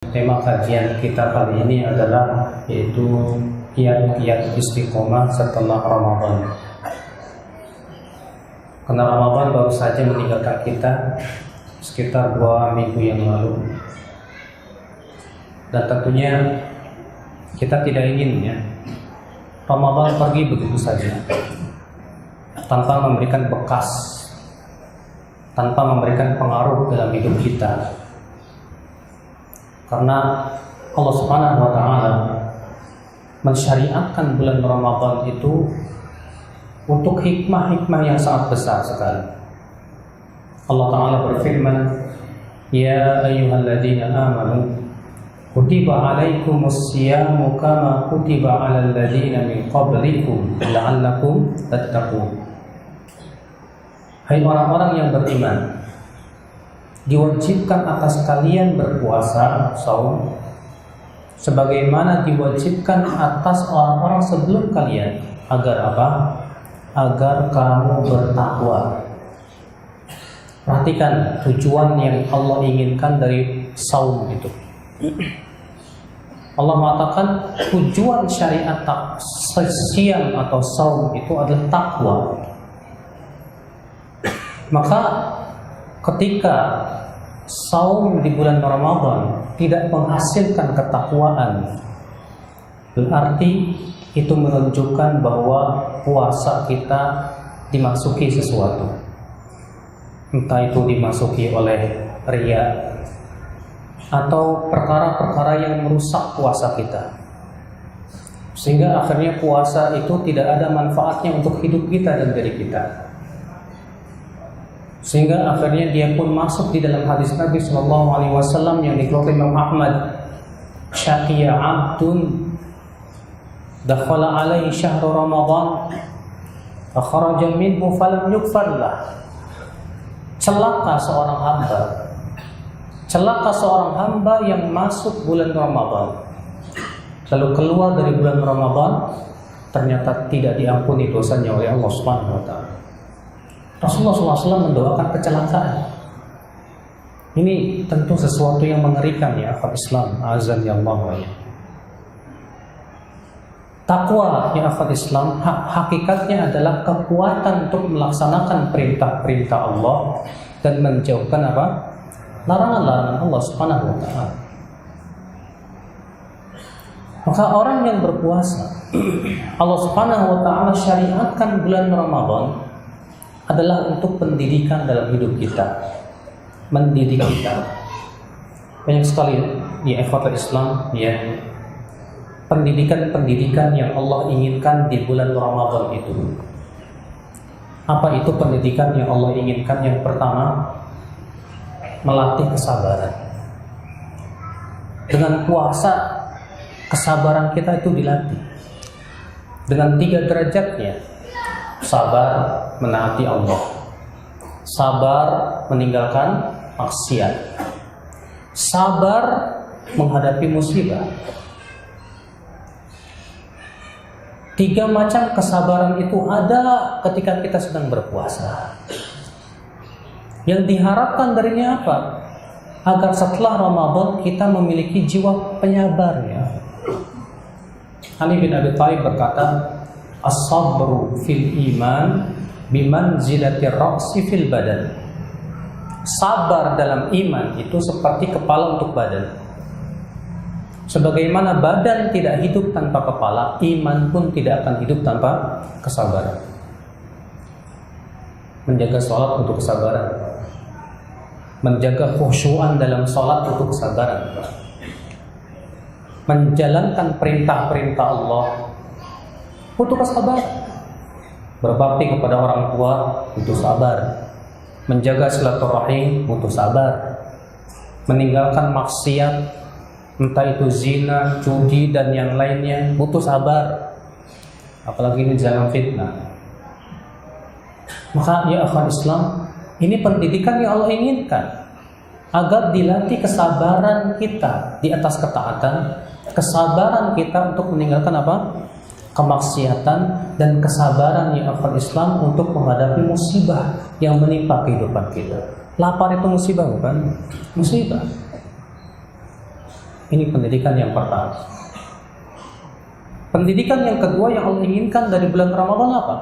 Tema kajian kita kali ini adalah yaitu kiat-kiat istiqomah setelah Ramadan. Karena Ramadan baru saja meninggalkan kita sekitar 2 minggu yang lalu, dan tentunya kita tidak ingin Ramadan pergi begitu saja tanpa memberikan bekas, tanpa memberikan pengaruh dalam hidup kita. Karena Allah Subhanahu wa Ta'ala mensyariatkan bulan Ramadan itu untuk hikmah-hikmah yang sangat besar sekali. Allah Ta'ala berfirman, "Ya ayyuhalladzina amanu kutiba alaikumus siyamu kama kutiba alal ladzina min qablikum la'allakum tattaqun." Hai orang-orang yang beriman, diwajibkan atas kalian berpuasa, saum, sebagaimana diwajibkan atas orang-orang sebelum kalian. Agar apa? Agar kamu bertakwa. Perhatikan tujuan yang Allah inginkan dari saum itu. Allah mengatakan tujuan syariat siam atau saum itu adalah takwa. Maka ketika saum di bulan Ramadan tidak menghasilkan ketakwaan, berarti itu menunjukkan bahwa puasa kita dimasuki sesuatu. Entah itu dimasuki oleh riya atau perkara-perkara yang merusak puasa kita, sehingga akhirnya puasa itu tidak ada manfaatnya untuk hidup kita dan diri kita. Sehingga akhirnya dia pun masuk di dalam hadis Nabi SAW yang dikeluarkan Imam Ahmad, "Syaqiya 'abdun dakhala alaihi syahr Ramadan fa kharaja minhu falam yughfar lah." Celaka seorang hamba yang masuk bulan Ramadan lalu keluar dari bulan Ramadan ternyata tidak diampuni dosanya oleh Allah Subhanahu wa Ta'ala. Rasulullah SAW mendoakan kecelakaan. Ini tentu sesuatu yang mengerikan ya akhwat Islam, azan ya Allah. Takwa ya akhwat Islam hakikatnya adalah kekuatan untuk melaksanakan perintah-perintah Allah dan menjauhkan apa? Larangan-larangan Allah Subhanahu wa Ta'ala. Maka orang yang berpuasa, Allah Subhanahu wa Ta'ala syariatkan bulan Ramadan adalah untuk pendidikan dalam hidup kita, mendidik kita. Banyak sekali di ikhwatul Islam pendidikan-pendidikan yang Allah inginkan di bulan Ramadan itu. Apa itu pendidikan yang Allah inginkan? Yang pertama, melatih kesabaran. Dengan puasa, kesabaran kita itu dilatih dengan 3 derajatnya. Sabar menaati Allah, sabar meninggalkan maksiat, sabar menghadapi musibah. 3 macam kesabaran itu ada ketika kita sedang berpuasa. Yang diharapkan darinya apa? Agar setelah Ramadan kita memiliki jiwa penyabar ya. Ali bin Abi Thalib berkata, "As-sabru fil iman bimanzilatir ra'si fil badan." Sabar dalam iman itu seperti kepala untuk badan. Sebagaimana badan tidak hidup tanpa kepala, iman pun tidak akan hidup tanpa kesabaran. Menjaga sholat untuk kesabaran, menjaga khusyuan dalam sholat untuk kesabaran, menjalankan perintah-perintah Allah butuh kesabaran. Berbakti kepada orang tua butuh sabar. Menjaga silaturahim butuh sabar. Meninggalkan maksiat, entah itu zina, judi dan yang lainnya, butuh sabar. Apalagi ini jangan fitnah. Maka ya akhwan Islam, ini pendidikan yang Allah inginkan agar dilatih kesabaran kita di atas ketaatan, kesabaran kita untuk meninggalkan apa? Kemaksiatan, dan kesabaran yang akhwat Islam untuk menghadapi musibah yang menimpa kehidupan kita. Lapar itu musibah bukan? Musibah. Ini pendidikan yang pertama. Pendidikan yang kedua yang Allah inginkan dari bulan Ramadan apa?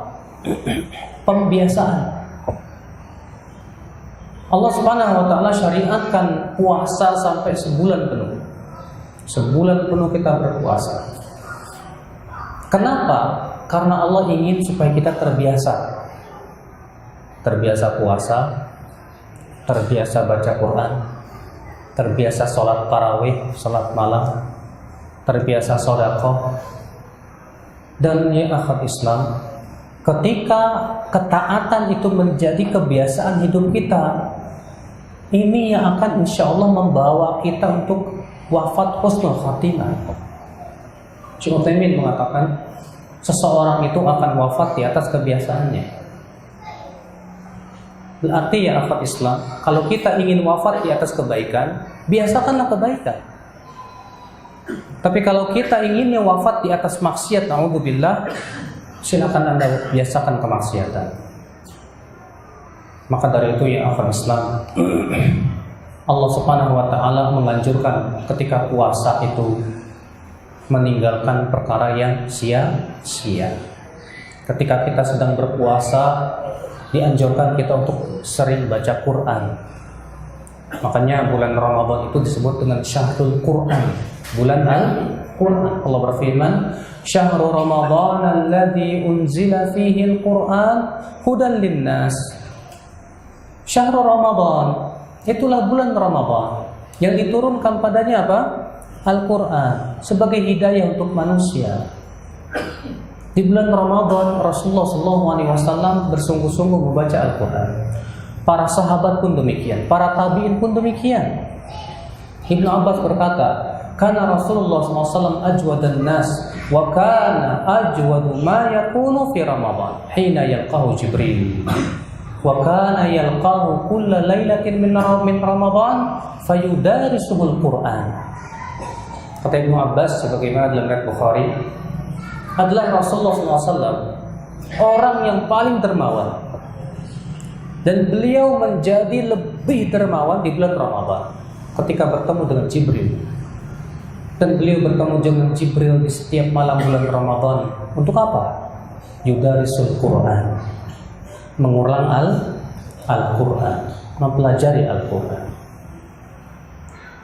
Pembiasaan. Allah Subhanahu wa taala syariatkan puasa sampai sebulan penuh. Sebulan penuh kita berpuasa. Kenapa? Karena Allah ingin supaya kita terbiasa. Terbiasa puasa, terbiasa baca Quran, terbiasa sholat tarawih, sholat malam, terbiasa sedekah. Dan ya akhlak Islam, ketika ketaatan itu menjadi kebiasaan hidup kita, ini yang akan insya Allah membawa kita untuk wafat husnul khatimah. Syekh Utsaimin mengatakan seseorang itu akan wafat di atas kebiasaannya. Berarti ya akhlak Islam, kalau kita ingin wafat di atas kebaikan, biasakanlah kebaikan. Tapi kalau kita inginnya wafat di atas maksiat, na'udzubillah, silakan Anda biasakan kemaksiatan. Maka dari itu ya akhlak Islam, Allah Subhanahu wa taala menganjurkan ketika puasa itu meninggalkan perkara yang sia-sia. Ketika kita sedang berpuasa, dianjurkan kita untuk sering baca Quran. Makanya bulan Ramadan itu disebut dengan Syahrul Quran, bulan Al-Quran. Allah berfirman, Syahrul Ramadan alladzi unzila fihi al-Quran hudan linnas. Syahrul Ramadan, itulah bulan Ramadan yang diturunkan padanya apa? Al-Quran sebagai hidayah untuk manusia. Di bulan Ramadan Rasulullah SAW bersungguh-sungguh membaca Al-Quran. Para sahabat pun demikian, para tabi'in pun demikian. Ibnu Abbas berkata, "Kana Rasulullah SAW ajwadan nas wa kana ajwadu ma yakunu fi Ramadan hina yalqahu Jibril. Wa kana yalqahu kulla lailatin min Ramadan fayudarisuhul Quran." Kata Ibnu Abbas sebagaimana dalam riwayat Bukhari, adalah Rasulullah SAW orang yang paling dermawan, dan beliau menjadi lebih dermawan di bulan Ramadan ketika bertemu dengan Jibril. Dan beliau bertemu dengan Jibril di setiap malam bulan Ramadan. Untuk apa? Yudarisul Quran, mengulang Al-Quran, mempelajari Al-Quran.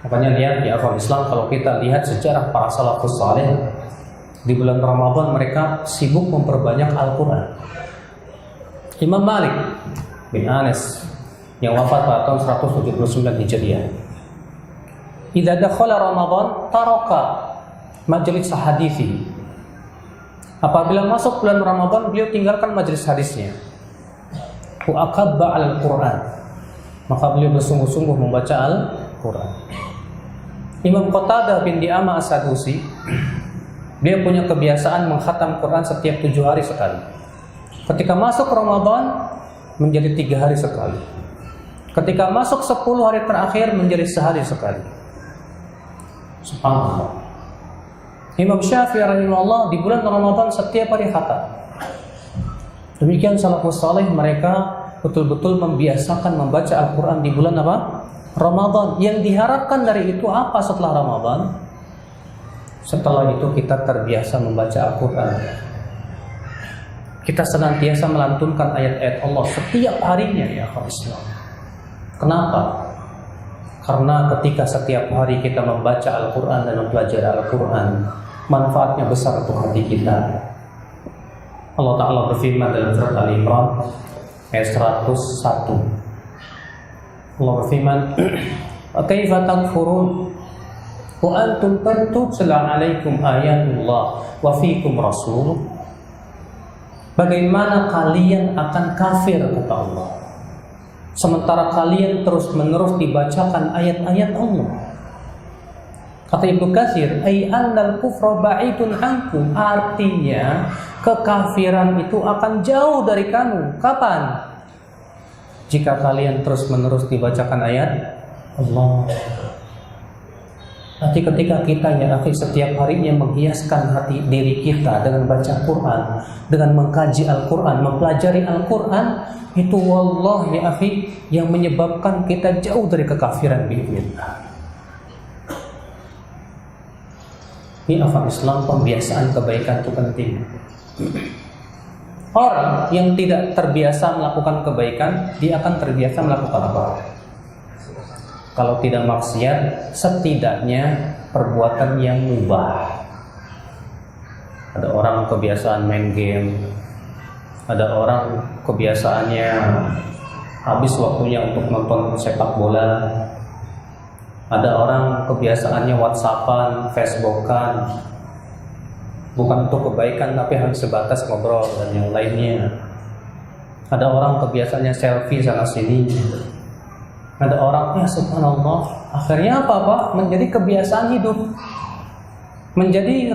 Makanya lihat di akhlak Islam, kalau kita lihat sejarah para salafus saleh, di bulan Ramadan mereka sibuk memperbanyak Al-Quran. Imam Malik bin Anas yang wafat pada tahun 179 Hijriah, idza dakhala Ramadan taraka majlis hadithi. Apabila masuk bulan Ramadan, beliau tinggalkan majlis hadisnya. Wa aqabba al-Quran, maka beliau bersungguh-sungguh membaca Al-Quran. Imam Qatadah bin Di'amah As-Sadusi, dia punya kebiasaan mengkhatam Quran setiap 7 hari sekali. Ketika masuk Ramadan menjadi 3 hari sekali. Ketika masuk 10 hari terakhir menjadi sehari sekali. Subhanallah. Imam Syafi'i rahimahullah di bulan Ramadan setiap hari khatam. Demikian salafus saleh, mereka betul-betul membiasakan membaca Al-Quran di bulan apa? Ramadan. Yang diharapkan dari itu apa setelah Ramadan? Setelah itu kita terbiasa membaca Al-Quran. Kita senantiasa melantunkan ayat-ayat Allah setiap harinya ya Islam. Kenapa? Karena ketika setiap hari kita membaca Al-Quran dan mempelajari Al-Quran, manfaatnya besar untuk hati kita. Allah Ta'ala berfirman dalam surat Al-Imran ayat 101. Allah berfirman, "Kaifa takfurun wa antum tutla 'alaikum ayatullah wa fiikum rasul." Bagaimana kalian akan kafir, kata Allah, sementara kalian terus-menerus dibacakan ayat-ayat Allah. Kata Ibnu Katsir, "Ai annal kufra ba'idun ankum." Artinya kekafiran itu akan jauh dari kamu. Kapan? Jika kalian terus-menerus dibacakan ayat Allah. Nanti ketika kita ya akhi setiap harinya menghiaskan hati diri kita dengan baca Quran, dengan mengkaji Al-Quran, mempelajari Al-Quran, itu wallah ya akhi yang menyebabkan kita jauh dari kekafiran bi'idznillah. Ini akhwat Islam, pembiasaan kebaikan itu penting. Orang yang tidak terbiasa melakukan kebaikan, dia akan terbiasa melakukan apa? Kalau tidak maksiat, setidaknya perbuatan yang mubah. Ada orang kebiasaan main game, ada orang kebiasaannya habis waktunya untuk nonton sepak bola, ada orang kebiasaannya WhatsAppan, Facebookan, bukan untuk kebaikan tapi hanya sebatas ngobrol dan yang lainnya. Ada orang kebiasaannya selfie sana sini. Ada orang, ya subhanallah, akhirnya apa Pak? Menjadi kebiasaan hidup.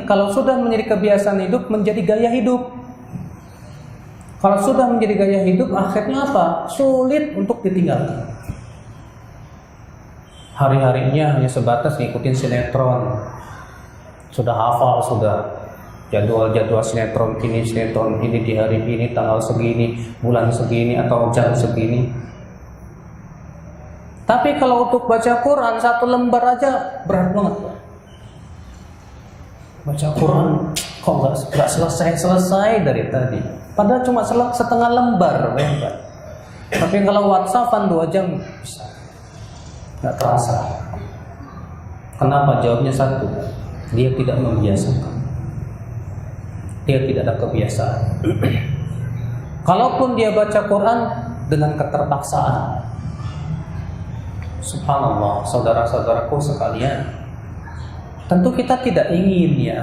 Kalau sudah menjadi kebiasaan hidup, menjadi gaya hidup. Kalau sudah menjadi gaya hidup, akhirnya apa? Sulit untuk ditinggalkan. Hari-harinya hanya sebatas ngikutin sinetron. Sudah hafal, sudah jadwal-jadwal sinetron ini di hari ini, tanggal segini, bulan segini, atau jam segini. Tapi kalau untuk baca Quran, satu lembar aja berat banget. Baca Quran kok nggak selesai dari tadi. Padahal cuma setengah lembar, bayangkan. Tapi kalau WhatsAppan 2 jam bisa. Nggak terasa. Kenapa? Jawabnya satu, dia tidak membiasakan. Dia tidak ada kebiasaan. Kalaupun dia baca Quran dengan keterpaksaan, subhanallah, saudara-saudaraku sekalian, tentu kita tidak ingin ya.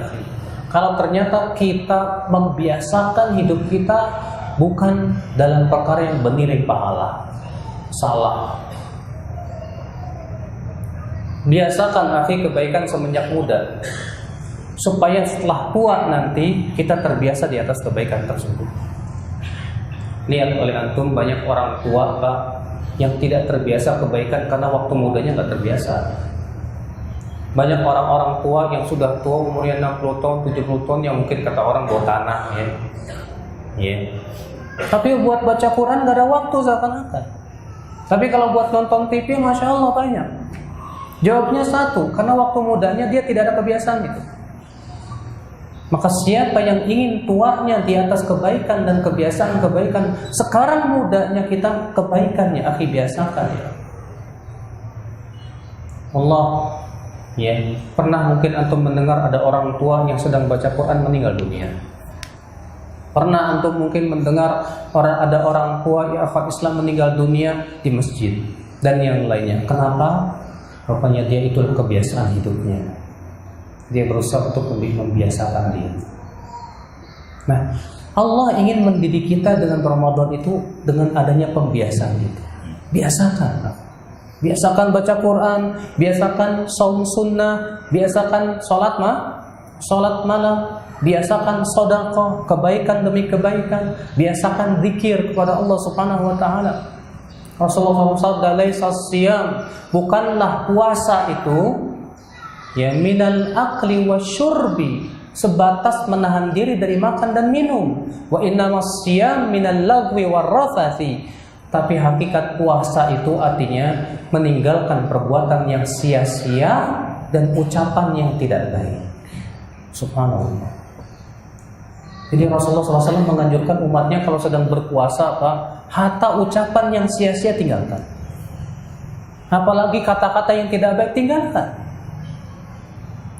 Kalau ternyata kita membiasakan hidup kita bukan dalam perkara yang bernilai pahala, salah. Biasakan akhi kebaikan semenjak muda, supaya setelah tua nanti kita terbiasa di atas kebaikan tersebut. Lihat oleh antum, banyak orang tua Pak yang tidak terbiasa kebaikan karena waktu mudanya nggak terbiasa. Banyak orang-orang tua yang sudah tua, umurnya 60 tahun, 70 tahun, yang mungkin kata orang bawa tanah ya. Tapi buat baca Quran nggak ada waktu seakan-akan. Tapi kalau buat nonton TV, Masya Allah banyak. Jawabnya satu, karena waktu mudanya dia tidak ada kebiasaan itu. Maka siapa yang ingin tuanya di atas kebaikan dan kebiasaan kebaikan, sekarang mudanya kita kebaikannya, akhi, biasakan ya. Allah, ya, pernah mungkin antum mendengar ada orang tua yang sedang baca Quran meninggal dunia. Pernah antum mungkin mendengar ada orang tua yang akhwat Islam meninggal dunia di masjid dan yang lainnya. Kenapa? Rupanya dia itu kebiasaan hidupnya. Dia berusaha untuk lebih membiasakan dia. Nah, Allah ingin mendidik kita dengan Ramadan itu dengan adanya pembiasaan itu. Biasakan. Biasakan baca Quran, biasakan saum sunnah, biasakan sholat malam, biasakan sedekah, kebaikan demi kebaikan, biasakan zikir kepada Allah Subhanahu wa taala. Rasulullah SAW laisa siyam, bukanlah puasa itu ya minal akli wasyurbi, sebatas menahan diri dari makan dan minum. Wa innamas siyam minal lagwi warrafathi, tapi hakikat puasa itu artinya meninggalkan perbuatan yang sia-sia dan ucapan yang tidak baik. Subhanallah. Jadi Rasulullah SAW menganjurkan umatnya kalau sedang berpuasa hatta ucapan yang sia-sia tinggalkan. Apalagi kata-kata yang tidak baik tinggalkan.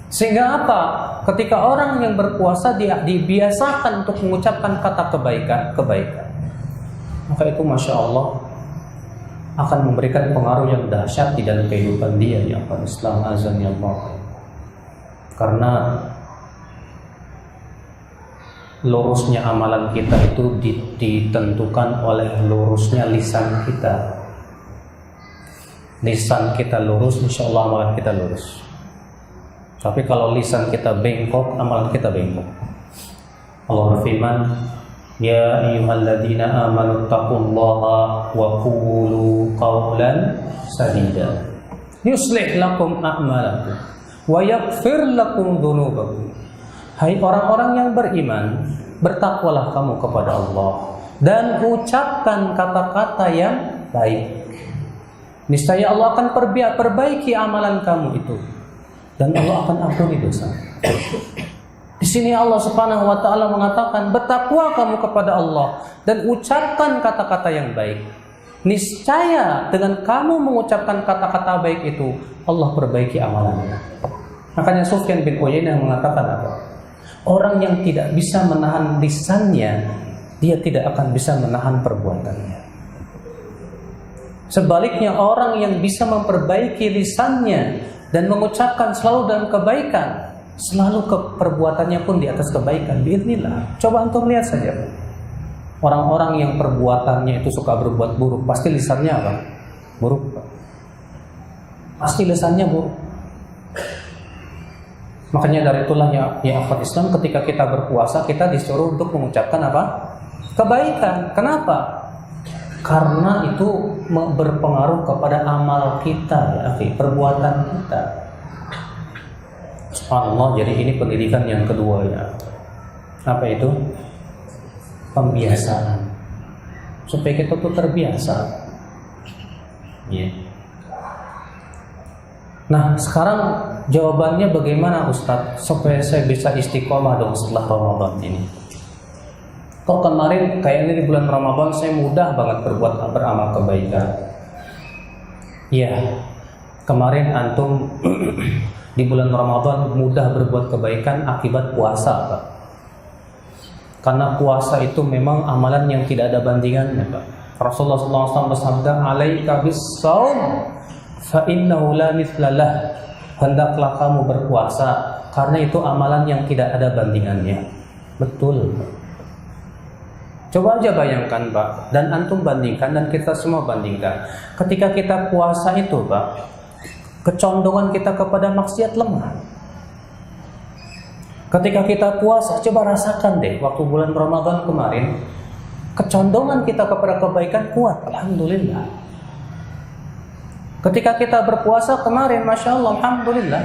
Sehingga apa? Ketika orang yang berpuasa dia dibiasakan untuk mengucapkan kata kebaikan, maka itu Masya Allah akan memberikan pengaruh yang dahsyat di dalam kehidupan dia ya Islam azan ya Allah. Karena lurusnya amalan kita itu ditentukan oleh lurusnya lisan kita. Lisan kita lurus, insya Allah amalan kita lurus. Tapi kalau lisan kita bengkok, amalan kita bengkok. Allah berfirman, Ya ayyuhalladzina amanu taqullaha wa qulu qawlan sadida yuslih lakum a'malakum wa yaghfir lakum dzunubakum. Hai orang-orang yang beriman, bertakwalah kamu kepada Allah dan ucapkan kata-kata yang baik. Niscaya Allah akan perbaiki amalan kamu itu dan Allah akan ampuni dosa. Di sini Allah Subhanahu wa taala mengatakan, "Bertakwa kamu kepada Allah dan ucapkan kata-kata yang baik. Niscaya dengan kamu mengucapkan kata-kata baik itu, Allah perbaiki amalannya." Makanya Sufyan bin Uyainah mengatakan apa? Orang yang tidak bisa menahan lisannya, dia tidak akan bisa menahan perbuatannya. Sebaliknya, orang yang bisa memperbaiki lisannya dan mengucapkan selalu dalam kebaikan, selalu perbuatannya pun di atas kebaikan, biiznillah. Coba antum lihat saja. Orang-orang yang perbuatannya itu suka berbuat buruk, pasti lisannya apa? Buruk. Pasti lisannya buruk. Makanya dari itulah ya akhwat Islam, ketika kita berpuasa, kita disuruh untuk mengucapkan apa? Kebaikan. Kenapa? Karena itu berpengaruh kepada amal kita, ya akhi, perbuatan kita. Subhanallah, jadi ini pendidikan yang kedua ya. Apa itu? Pembiasaan. Supaya kita tuh terbiasa. Ya. Nah, sekarang jawabannya bagaimana Ustadz? Supaya saya bisa istiqomah dong setelah Ramadan ini. Kok kemarin kayaknya di bulan Ramadan saya mudah banget beramal kebaikan. Ya, kemarin antum di bulan Ramadan mudah berbuat kebaikan akibat puasa, Pak. Karena puasa itu memang amalan yang tidak ada bandingannya, Pak. Rasulullah SAW bersabda, "Alaika bis-shaum fa innahu la mithlalah." Hendaklah kamu berpuasa karena itu amalan yang tidak ada bandingannya. Betul. Coba aja bayangkan, Pak, dan antum bandingkan dan kita semua bandingkan. Ketika kita puasa itu, Pak, kecondongan kita kepada maksiat lemah. Ketika kita puasa, coba rasakan deh waktu bulan Ramadan kemarin, kecondongan kita kepada kebaikan kuat, alhamdulillah. Ketika kita berpuasa kemarin, masya Allah, alhamdulillah,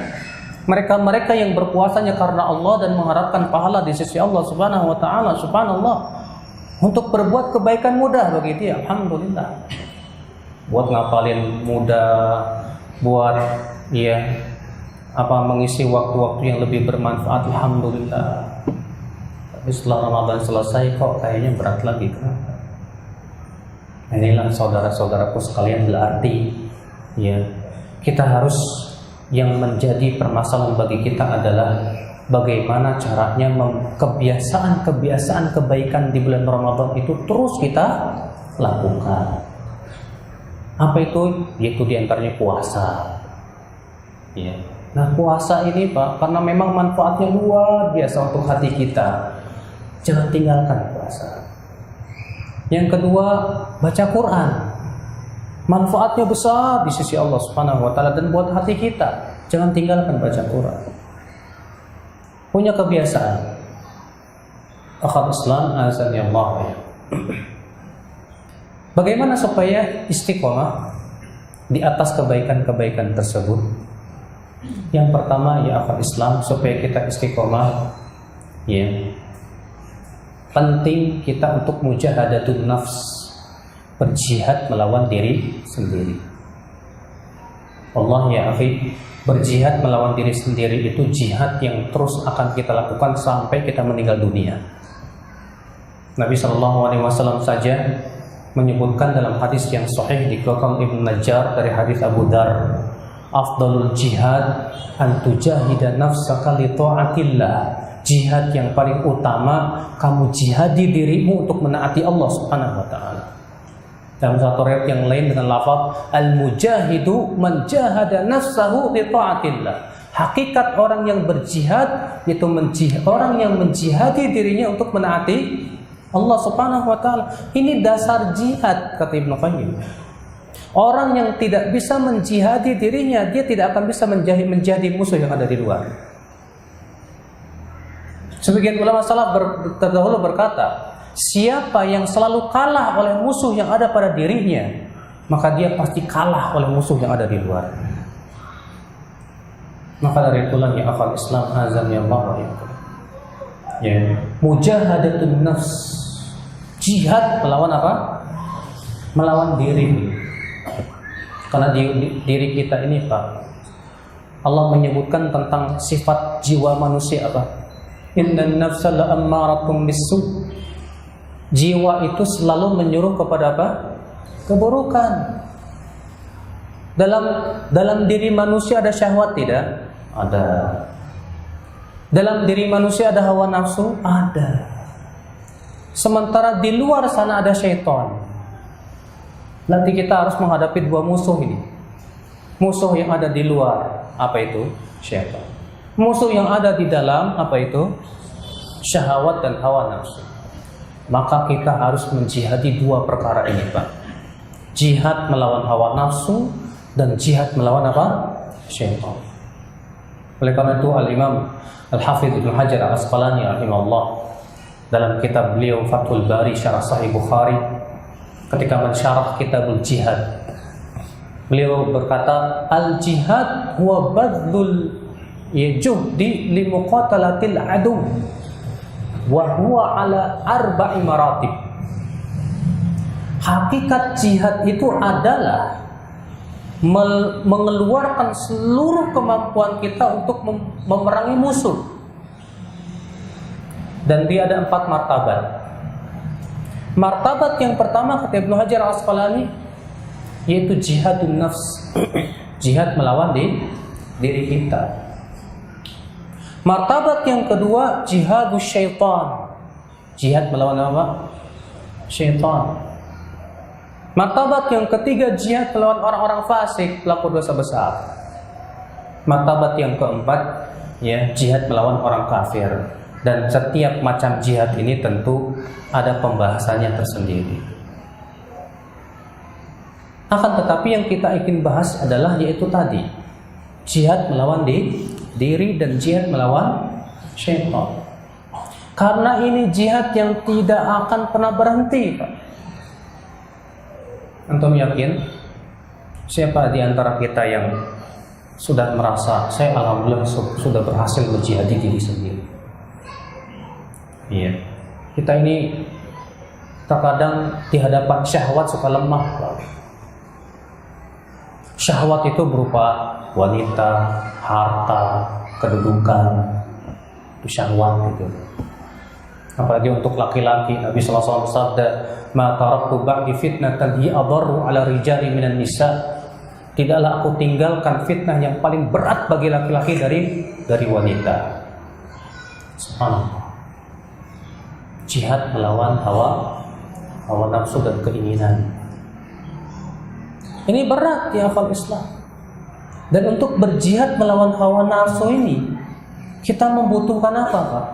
mereka yang berpuasanya karena Allah dan mengharapkan pahala di sisi Allah Subhanahu wa taala, subhanallah. Untuk berbuat kebaikan mudah bagi dia, alhamdulillah. Buat ngapalin mudah, buat mengisi waktu-waktu yang lebih bermanfaat, alhamdulillah. Tapi setelah Ramadan selesai kok kayaknya berat lagi, kenapa? Inilah saudara-saudaraku sekalian, berarti kita harus, yang menjadi permasalahan bagi kita adalah bagaimana caranya kebiasaan kebaikan di bulan Ramadan itu terus kita lakukan. Apa itu? Yaitu diantaranya puasa. Ya. Nah, puasa ini, Pak, karena memang manfaatnya luar biasa untuk hati kita, jangan tinggalkan puasa. Yang kedua, baca Quran. Manfaatnya besar di sisi Allah Subhanahu wa taala dan buat hati kita, jangan tinggalkan baca Quran. Punya kebiasaan. Akhwat Islam, azan ya Allah. Bagaimana supaya istiqomah di atas kebaikan-kebaikan tersebut? Yang pertama, ya akhwat Islam, supaya kita istiqomah, penting kita untuk mujahadatun nafs, berjihad melawan diri sendiri. Allah ya akhi, berjihad melawan diri sendiri itu jihad yang terus akan kita lakukan sampai kita meninggal dunia. Nabi SAW saja menyebutkan dalam hadis yang sahih dikeluarkan Ibnu Najjar dari hadis Abu Dzar, afdalul jihad an tujahida nafsaka li ta'atillah. Jihad yang paling utama, kamu jihadi dirimu untuk menaati Allah Subhanahu wa taala. Dalam satu riwayat yang lain dengan lafaz al-mujahidu man jahada nafsahu li ta'atillah. Hakikat orang yang berjihad itu orang yang menjihadi dirinya untuk menaati Allah Subhanahu wa taala. Ini dasar jihad, kata Ibnu Qayyim. Orang yang tidak bisa menjihadi dirinya, dia tidak akan bisa menjadi musuh yang ada di luar. Sebagian ulama salaf terdahulu berkata, siapa yang selalu kalah oleh musuh yang ada pada dirinya, maka dia pasti kalah oleh musuh yang ada di luar. Maka dari itulah ya akhwat Islam, azan ya Allah, mujahadatun nafs, jihad melawan apa? Melawan diri. Karena diri kita ini, Pak, Allah menyebutkan tentang sifat jiwa manusia apa? Innan nafsa la'ammaratun bisu. Jiwa itu selalu menyuruh kepada apa? Keburukan. Dalam diri manusia ada syahwat tidak? Ada. Dalam diri manusia ada hawa nafsu? Ada. Sementara di luar sana ada syaitan. Nanti kita harus menghadapi dua musuh ini. Musuh yang ada di luar, apa itu? Syaitan. Musuh yang ada di dalam, apa itu? Syahwat dan hawa nafsu. Maka kita harus menjihadi dua perkara ini, Pak. Jihad melawan hawa nafsu dan jihad melawan apa? Syaitan. Oleh karena itu Al-Imam Al-Hafidz Ibnu Hajar Al-Asqalani rahimahullah dalam kitab beliau Fathul Bari Syarah Sahih Bukhari ketika mensyarah kitabul jihad, beliau berkata, al-jihad huwa badlul juhdi li muqatalatil adu wa huwa ala arba'i maratib. Hakikat jihad itu adalah mengeluarkan seluruh kemampuan kita untuk memerangi musuh. Dan dia ada 4 martabat. Martabat yang pertama kata Ibnu Hajar Al-Asqalani yaitu jihadun nafs. Jihad melawan diri kita. Martabat yang kedua jihadus syaitan. Jihad melawan apa? Syaitan. Martabat yang ketiga jihad melawan orang-orang fasik, pelaku dosa besar. Martabat yang keempat ya jihad melawan orang kafir. Dan setiap macam jihad ini tentu ada pembahasannya tersendiri. Akan tetapi yang kita ingin bahas adalah yaitu tadi jihad melawan diri dan jihad melawan syaitan. Karena ini jihad yang tidak akan pernah berhenti, Pak. Antum yakin? Siapa di antara kita yang sudah merasa saya alhamdulillah sudah berhasil menjihadi diri sendiri? Iya. Kita ini terkadang di hadapan syahwat suka lemah, Pak. Syahwat itu berupa wanita, harta, kedudukan, itu syahwat gitu. Apalagi untuk laki-laki, Nabi sallallahu alaihi wasallam bersabda, "Ma taraktu ba'di fitnatan hi adarru 'ala rijali minan nisa." Tidaklah aku tinggalkan fitnah yang paling berat bagi laki-laki dari wanita. Subhanallah. Jihad melawan hawa nafsu dan keinginan. Ini berat ya akal Islam. Dan untuk berjihad melawan hawa nafsu ini kita membutuhkan apa, Pak?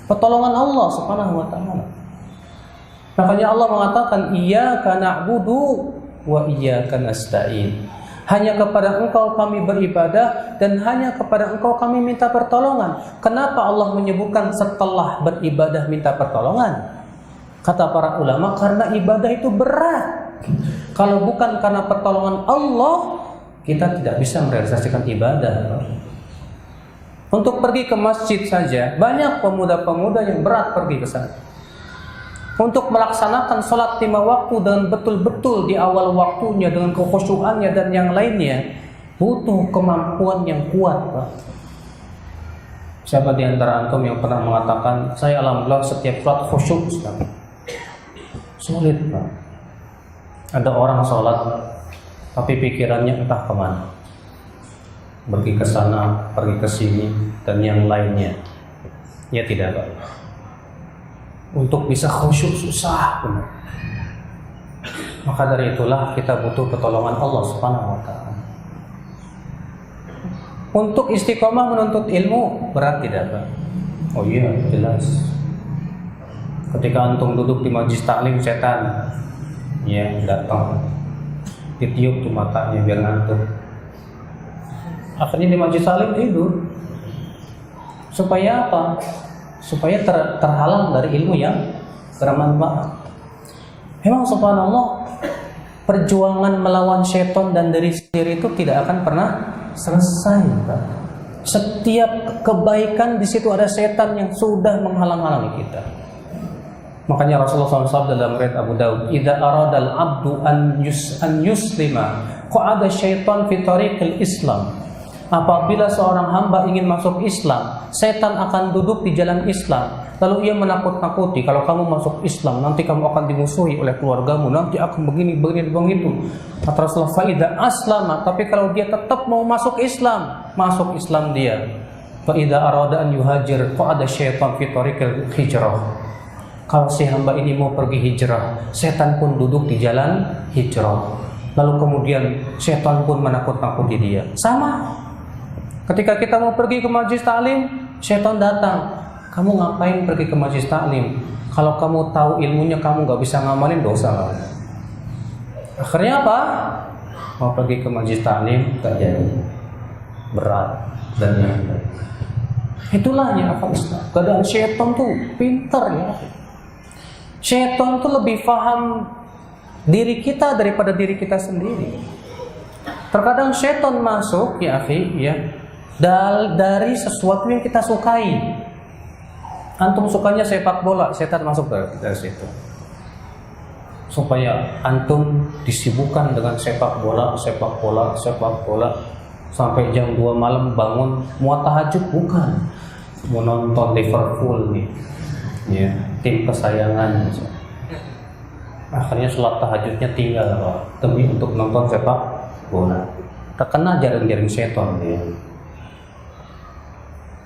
Pertolongan Allah Subhanahu wa taala. Makanya Allah mengatakan iyyaka na'budu wa iyyaka nasta'in. Hanya kepada Engkau kami beribadah dan hanya kepada Engkau kami minta pertolongan. Kenapa Allah menyebutkan setelah beribadah minta pertolongan? Kata para ulama karena ibadah itu berat. Kalau bukan karena pertolongan Allah, kita tidak bisa merealisasikan ibadah. Untuk pergi ke masjid saja, banyak pemuda-pemuda yang berat pergi ke sana. Untuk melaksanakan sholat 5 waktu dengan betul-betul di awal waktunya dengan kekhusyuannya dan yang lainnya, butuh kemampuan yang kuat, Pak. Siapa di antara antum yang pernah mengatakan saya alhamdulillah setiap sholat khusyuk? Sulit, Pak. Ada orang sholat tapi pikirannya entah kemana, pergi ke sana, pergi ke sini dan yang lainnya. Ya tidak, Pak. Untuk bisa khusyuk susah benar. Maka dari itulah kita butuh pertolongan Allah Subhanahu wa taala. Untuk istiqomah menuntut ilmu berat tidak, Pak? Oh iya, jelas. Ketika antum duduk di majlis taklim setan ya datang ditiup tuh matanya biar ngantuk. Akhirnya di majlis taklim tidur. Supaya apa? Supaya terhalang dari ilmu yang bermanfaat. Memang subhanallah, perjuangan melawan syaitan dan diri sendiri itu tidak akan pernah selesai, Pak. Setiap kebaikan di situ ada setan yang sudah menghalang-halangi kita. Makanya Rasulullah SAW dalam riwayat Abu Daud, "Idza aradal abdu an yuslima qa'ada syaitan fi tariqil Islam." Apabila seorang hamba ingin masuk Islam, setan akan duduk di jalan Islam, lalu ia menakut-nakuti, kalau kamu masuk Islam nanti kamu akan dimusuhi oleh keluargamu, nanti akan begini begitu. Kata Rasulullah, faida aslama, tapi kalau dia tetap mau masuk Islam dia. Faida arada an yuhajir, ada syaitan fi tariqil hijrah. Kalau si hamba ini mau pergi hijrah, setan pun duduk di jalan hijrah. Lalu kemudian setan pun menakut-nakuti dia. Sama. Ketika kita mau pergi ke majlis taklim, setan datang. Kamu ngapain pergi ke majlis taklim? Kalau kamu tahu ilmunya kamu nggak bisa ngamalin, dosa. Akhirnya apa? Mau pergi ke majlis taklim nggak jadi, berat dan nyata. Itulah ya akal Islam. Kadang setan tuh pintar ya. Setan tuh lebih paham diri kita daripada diri kita sendiri. Terkadang setan masuk ya akhi ya, dari sesuatu yang kita sukai. Antum sukanya sepak bola, setan masuk dari situ. Supaya antum disibukkan dengan sepak bola sampai jam 2 malam bangun mau tahajud, bukan. Mau nonton Liverpool nih. Ya, tim kesayangan. Akhirnya sholat tahajudnya tinggal demi untuk nonton sepak bola. Terkena jaring-jaring setan ya.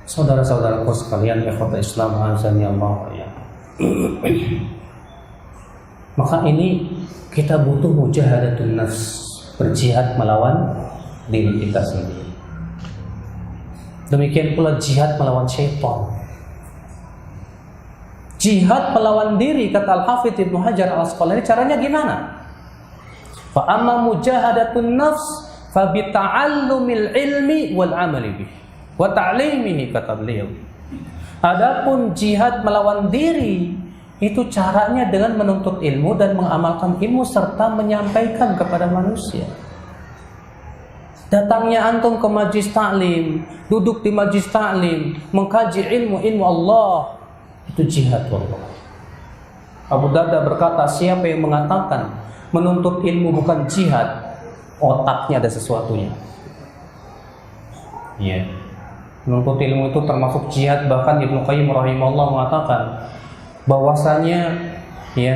Saudara-saudaraku sekalian, ikhwatul Islam azan ya Allah ya. Maka ini kita butuh mujahadatun nafs, berjihad melawan diri kita sendiri. Demikian pula jihad melawan syaitan. Jihad melawan diri, kata Al-Hafidz Ibnu Hajar Al-Asqalani, caranya gimana? Fa amma mujahadatun nafs fa bi ta'allumil ilmi wal amali bih wa ta'limihi, kata beliau. Adapun jihad melawan diri itu caranya dengan menuntut ilmu dan mengamalkan ilmu serta menyampaikan kepada manusia. Datangnya antum ke majlis taklim, duduk di majlis taklim, mengkaji ilmu Allah, itu jihad Allah. Abu Darda berkata, siapa yang mengatakan menuntut ilmu bukan jihad, otaknya ada sesuatunya. Iya. Menuntut ilmu itu termasuk jihad. Bahkan Ibnu Qayyim rahimahullah mengatakan bahwasanya ya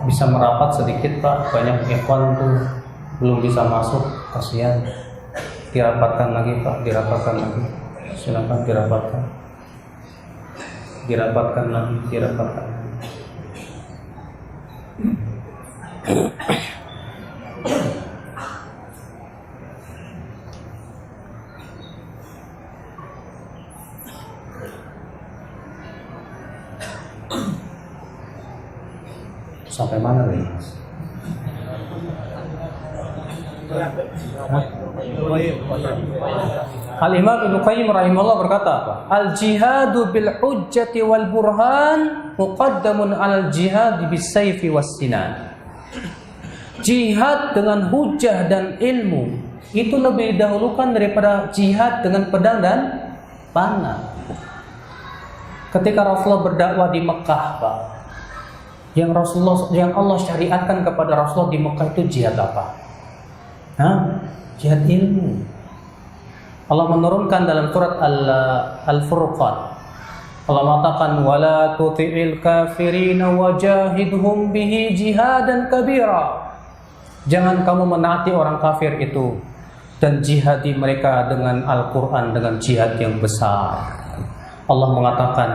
bisa merapat sedikit Pak, banyak ikhwan tuh belum bisa masuk, kasihan. Dirapatkan lagi Pak, dirapatkan lagi. Silakan dirapatkan. Dirapatkan lagi, dirapatkan. Sampai mana nih? Al-Imam Ibnu Qayyim rahimahullah berkata apa? Al-jihadu bil hujjati wal burhan muqaddamun al jihad bis sayfi was sinan. Jihad dengan hujjah dan ilmu itu lebih didahulukan daripada jihad dengan pedang dan panah. Ketika Rasulullah berdakwah di Mekah, Pak, yang Allah syariatkan kepada Rasulullah di Mekah itu jihad apa? Jihad ilmu. Allah menurunkan dalam surat Al-Furqan, Allah mengatakan wala tuti'il kafirina wajahidhum bihi jihadan kabira. Jangan kamu menaati orang kafir itu dan jihadi mereka dengan Al-Quran, dengan jihad yang besar. Allah mengatakan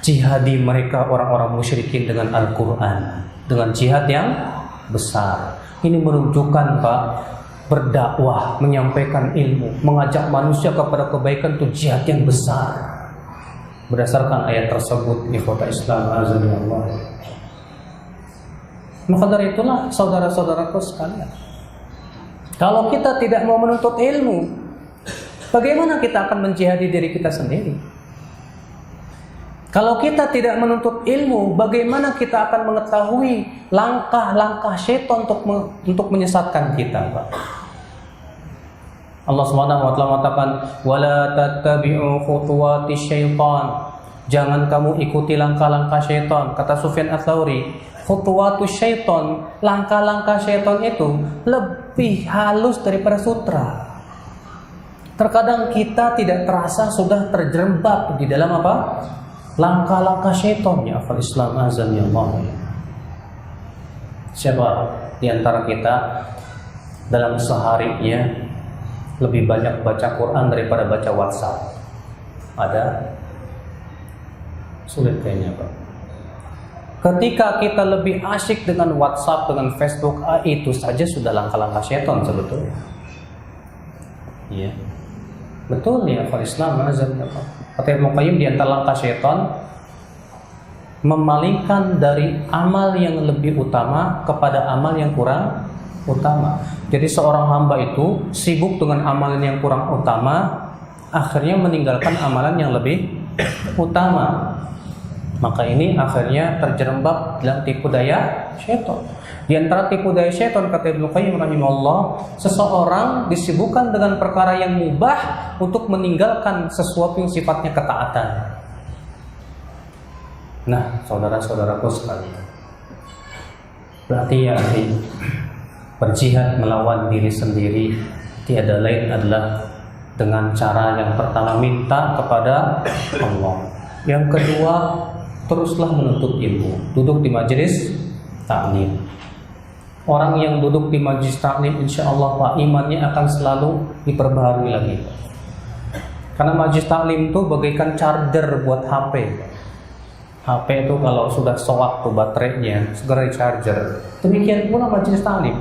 jihadi mereka orang-orang musyrikin dengan Al-Quran, dengan jihad yang besar. Ini menunjukkan Pak, berdakwah, menyampaikan ilmu, mengajak manusia kepada kebaikan itu jihad yang besar. Berdasarkan ayat tersebut, ikhwata Islam azza wa jalla. Maka dari itulah saudara-saudaraku sekalian, kalau kita tidak mau menuntut ilmu, bagaimana kita akan menjihadi diri kita sendiri? Kalau kita tidak menuntut ilmu, bagaimana kita akan mengetahui langkah-langkah syaitan untuk menyesatkan kita, Pak? Allah Subhanahu wa taala mengatakan, "Wala tattabi'u khutuwatis syaitan." Jangan kamu ikuti langkah-langkah syaitan. Kata Sufyan Ats-Tsauri, khutuwatu syaiton, langkah-langkah syaiton itu lebih halus daripada sutra. Terkadang kita tidak terasa sudah terjerembab di dalam apa? Langkah-langkah syaitan. Ya akal Islam azan ya Allah. Siapa di antara kita dalam seharinya lebih banyak baca Quran daripada baca WhatsApp? Ada? Sulit kayaknya, Pak. Ketika kita lebih asyik dengan WhatsApp, dengan Facebook, itu saja sudah langkah-langkah syaitan sebetulnya. Iya. Betul ya, akal Islam azan ya Allah. Kata Ibnu Qayyim, di antara langkah syaitan memalingkan dari amal yang lebih utama kepada amal yang kurang utama. Jadi seorang hamba itu sibuk dengan amalan yang kurang utama, akhirnya meninggalkan amalan yang lebih utama. Maka ini akhirnya terjerembab dalam tipu daya syaitan. Di antara tipu daya syaitan, kata Ibnu Qayyim rahimahullah, seseorang disibukkan dengan perkara yang mubah untuk meninggalkan sesuatu yang sifatnya ketaatan. Nah, saudara-saudaraku sekalian, berarti ya berjihad melawan diri sendiri tiada lain adalah dengan cara yang pertama minta kepada Allah. Yang kedua, teruslah menuntut ilmu, duduk di majelis taklim. Orang yang duduk di majelis taklim, insya Allah Pak, imannya akan selalu diperbaharui lagi. Karena majelis taklim itu bagaikan charger buat HP. HP itu kalau sudah soak tuh baterainya, segera charger. Demikian pula majelis taklim.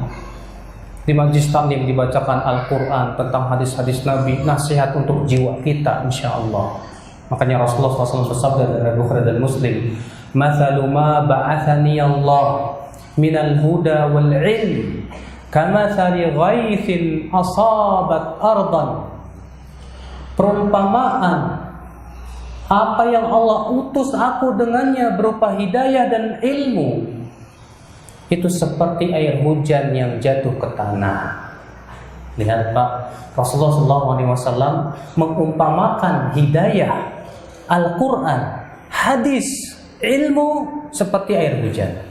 Di majelis taklim dibacakan Al-Quran tentang hadis-hadis Nabi, nasihat untuk jiwa kita, insya Allah. Makanya Rasulullah SAW bersabda dalam Bukhari dan Muslim, "Mathalu ma ba'athani Allah minal huda wal ilm, kamathali ghaithin asabat ardan." Perumpamaan apa yang Allah utus aku dengannya berupa hidayah dan ilmu, itu seperti air hujan yang jatuh ke tanah. Lihat Pak, Rasulullah SAW mengumpamakan hidayah, Al-Quran, hadis, ilmu seperti air hujan.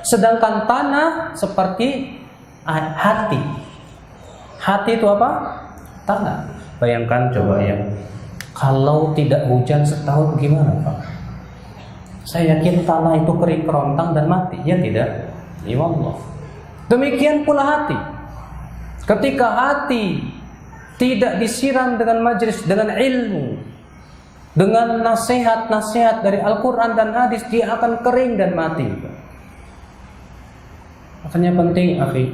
Sedangkan tanah seperti hati. Hati itu apa? Tanah. Bayangkan coba ya, kalau tidak hujan setahun gimana Pak? Saya yakin tanah itu kering kerontang dan mati, ya tidak? Ya Allah. Demikian pula hati. Ketika hati tidak disiram dengan majelis, dengan ilmu, dengan nasihat-nasihat dari Al-Quran dan hadis, dia akan kering dan mati. Makanya penting, akhi,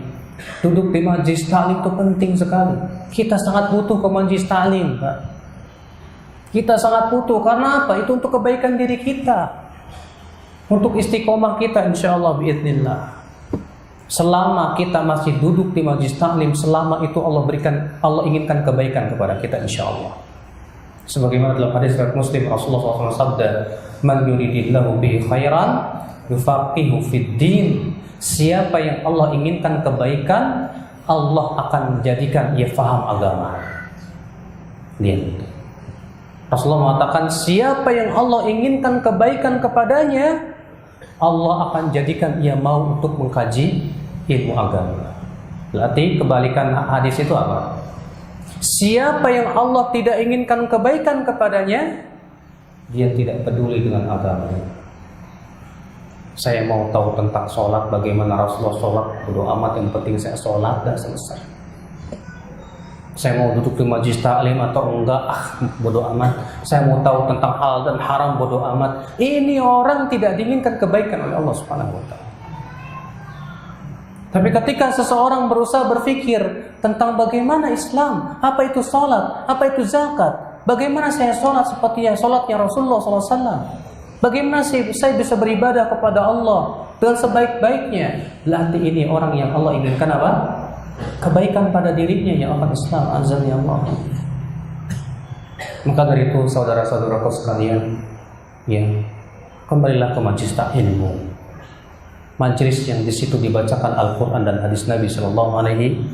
duduk di majelis taklim itu penting sekali. Kita sangat butuh ke majelis taklim, Pak. Kita sangat butuh, karena apa? Itu untuk kebaikan diri kita, untuk istiqomah kita, insya Allah biidznillah. Selama kita masih duduk di majelis taklim, selama itu Allah inginkan kebaikan kepada kita, insya Allah. Sebagaimana dalam hadis riwayat Muslim, Rasulullah SAW sabda, "Man yuridillahu bihi khairan yufaqihu fid din." Siapa yang Allah inginkan kebaikan, Allah akan menjadikan ia faham agama. Lihat. Rasulullah mengatakan, siapa yang Allah inginkan kebaikan kepadanya, Allah akan jadikan ia mau untuk mengkaji ilmu agama. Berarti kebalikan hadis itu apa? Siapa yang Allah tidak inginkan kebaikan kepadanya, dia tidak peduli dengan agamanya. Saya mau tahu tentang sholat, bagaimana Rasulullah sholat, bodo amat, yang penting saya sholat dan selesai. Saya mau duduk di majelis taklim atau enggak, bodo amat. Saya mau tahu tentang halal dan haram, bodo amat. Ini orang tidak diinginkan kebaikan oleh Allah Subhanahu wa Ta'ala. Tapi ketika seseorang berusaha berpikir tentang bagaimana Islam, apa itu sholat, apa itu zakat, bagaimana saya sholat seperti yang sholatnya Rasulullah SAW, bagaimana saya bisa beribadah kepada Allah dengan sebaik-baiknya, berarti ini orang yang Allah inginkan apa? Kebaikan pada dirinya, ya Allah Islam azza ya Allah. Maka dari itu saudara-saudaraku sekalian, ya, kembalilah ke majelis ilmu, majelis yang di situ dibacakan Al-Quran dan hadis Nabi Sallallahu Alaihi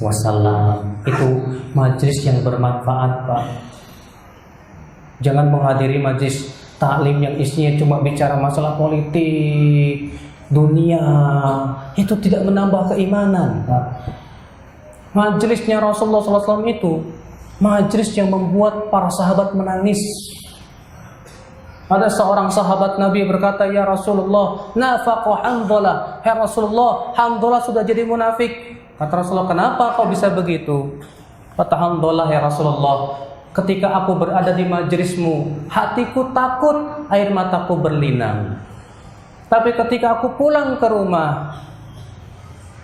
Wasallam. Itu majelis yang bermanfaat, Pak. Jangan menghadiri majelis taklim yang isinya cuma bicara masalah politik, dunia, itu tidak menambah keimanan. Majelisnya Rasulullah SAW itu majelis yang membuat para sahabat menangis. Ada seorang sahabat Nabi berkata, "Ya Rasulullah, nafaqa Hanzalah." "Ya Rasulullah, Hanzalah sudah jadi munafik." Kata Rasulullah, "Kenapa kau bisa begitu?" Kata Hanzalah, "Ya Rasulullah, ketika aku berada di majelismu, hatiku takut, air mataku berlinang. Tapi ketika aku pulang ke rumah,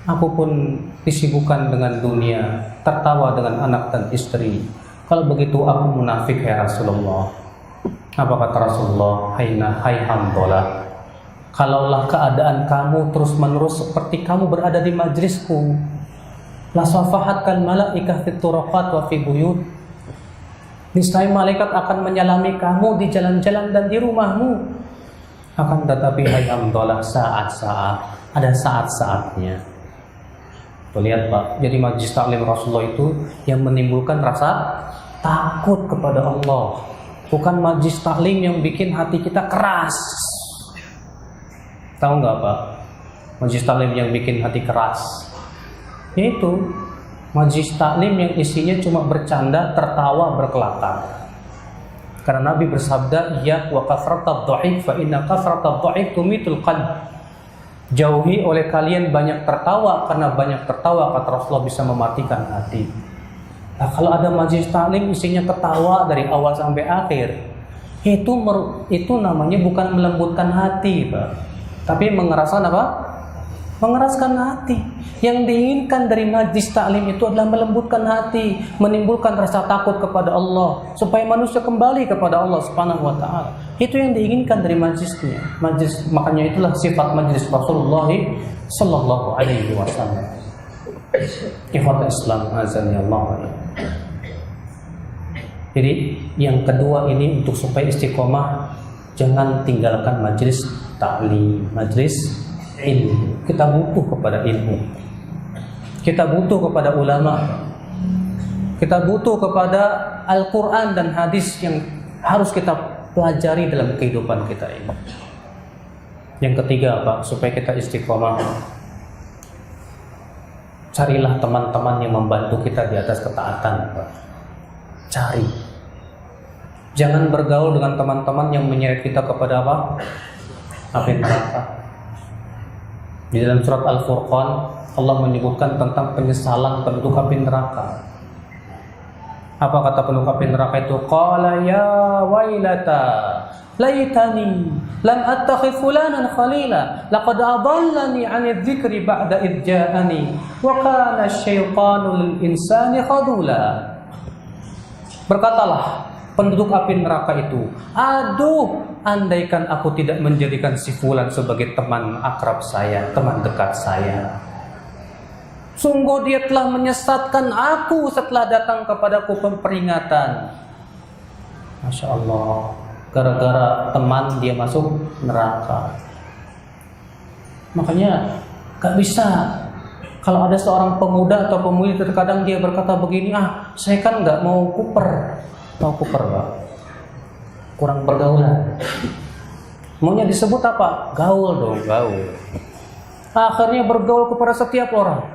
aku pun disibukkan dengan dunia, tertawa dengan anak dan istri. Kalau begitu aku munafik, ya Rasulullah." Apa kata Rasulullah? "Hai Hanzalah, kalaulah keadaan kamu terus menerus seperti kamu berada di majelisku, la safahatkal malaikah fit turaqat wa fi buyut." Niscaya malaikat akan menyalami kamu di jalan-jalan dan di rumahmu. Akan tetapi hai Hanzalah, ada saat-saatnya. Tuh lihat Pak, jadi majlis taklim Rasulullah itu yang menimbulkan rasa takut kepada Allah. Bukan majlis taklim yang bikin hati kita keras. Tahu nggak Pak? Majlis taklim yang bikin hati keras, yaitu majlis taklim yang isinya cuma bercanda, tertawa, berkelakar. Karena Nabi bersabda, "Ya wa kasratad dhahik fa inna kasratad dhahik tumitul qalb." Jauhi oleh kalian banyak tertawa, karena banyak tertawa kata Rasulullah bisa mematikan hati. Nah, kalau ada majlis taklim isinya ketawa dari awal sampai akhir, itu namanya bukan melembutkan hati, Pak. Tapi mengeraskan apa? Mengeraskan hati. Yang diinginkan dari majlis taklim itu adalah melembutkan hati, menimbulkan rasa takut kepada Allah, supaya manusia kembali kepada Allah Subhanahu wa taala. Itu yang diinginkan dari majlisnya. Makanya itulah sifat majlis Rasulullah sallallahu alaihi wasallam. Ikhwatul Islam azani Allah. Jadi yang kedua ini untuk supaya istiqomah, jangan tinggalkan majlis taklim, majlis ilmu. Kita butuh kepada ilmu. Kita butuh kepada ulama. Kita butuh kepada Al-Quran dan hadis yang harus kita pelajari dalam kehidupan kita ini. Yang ketiga Pak, supaya kita istiqomah, carilah teman-teman yang membantu kita di atas ketaatan Pak. Cari. Jangan bergaul dengan teman-teman yang menyeret kita kepada apa? Api neraka. Di dalam surat Al-Furqan Allah menyebutkan tentang penyesalan penduduk api neraka. Apa kata penduduk api neraka itu? Qala ya wailata laitani lam attakhidh fulanan khalila laqad adallani 'ani dzikri ba'da idh ja'ani wa kana asy-syaitanu lil insani khadula. Berkatalah penduduk api neraka itu, "Aduh, andaikan aku tidak menjadikan si fulan sebagai teman akrab saya, teman dekat saya. Sungguh dia telah menyesatkan aku setelah datang kepadaku peringatan." Masya Allah, gara-gara teman dia masuk neraka. Makanya gak bisa. Kalau ada seorang pemuda atau pemudi terkadang dia berkata begini, saya kan gak mau kuper. Mau kuper Pak? Kurang pergaulan. Maunya disebut apa? Gaul dong, gaul. Akhirnya bergaul kepada setiap orang,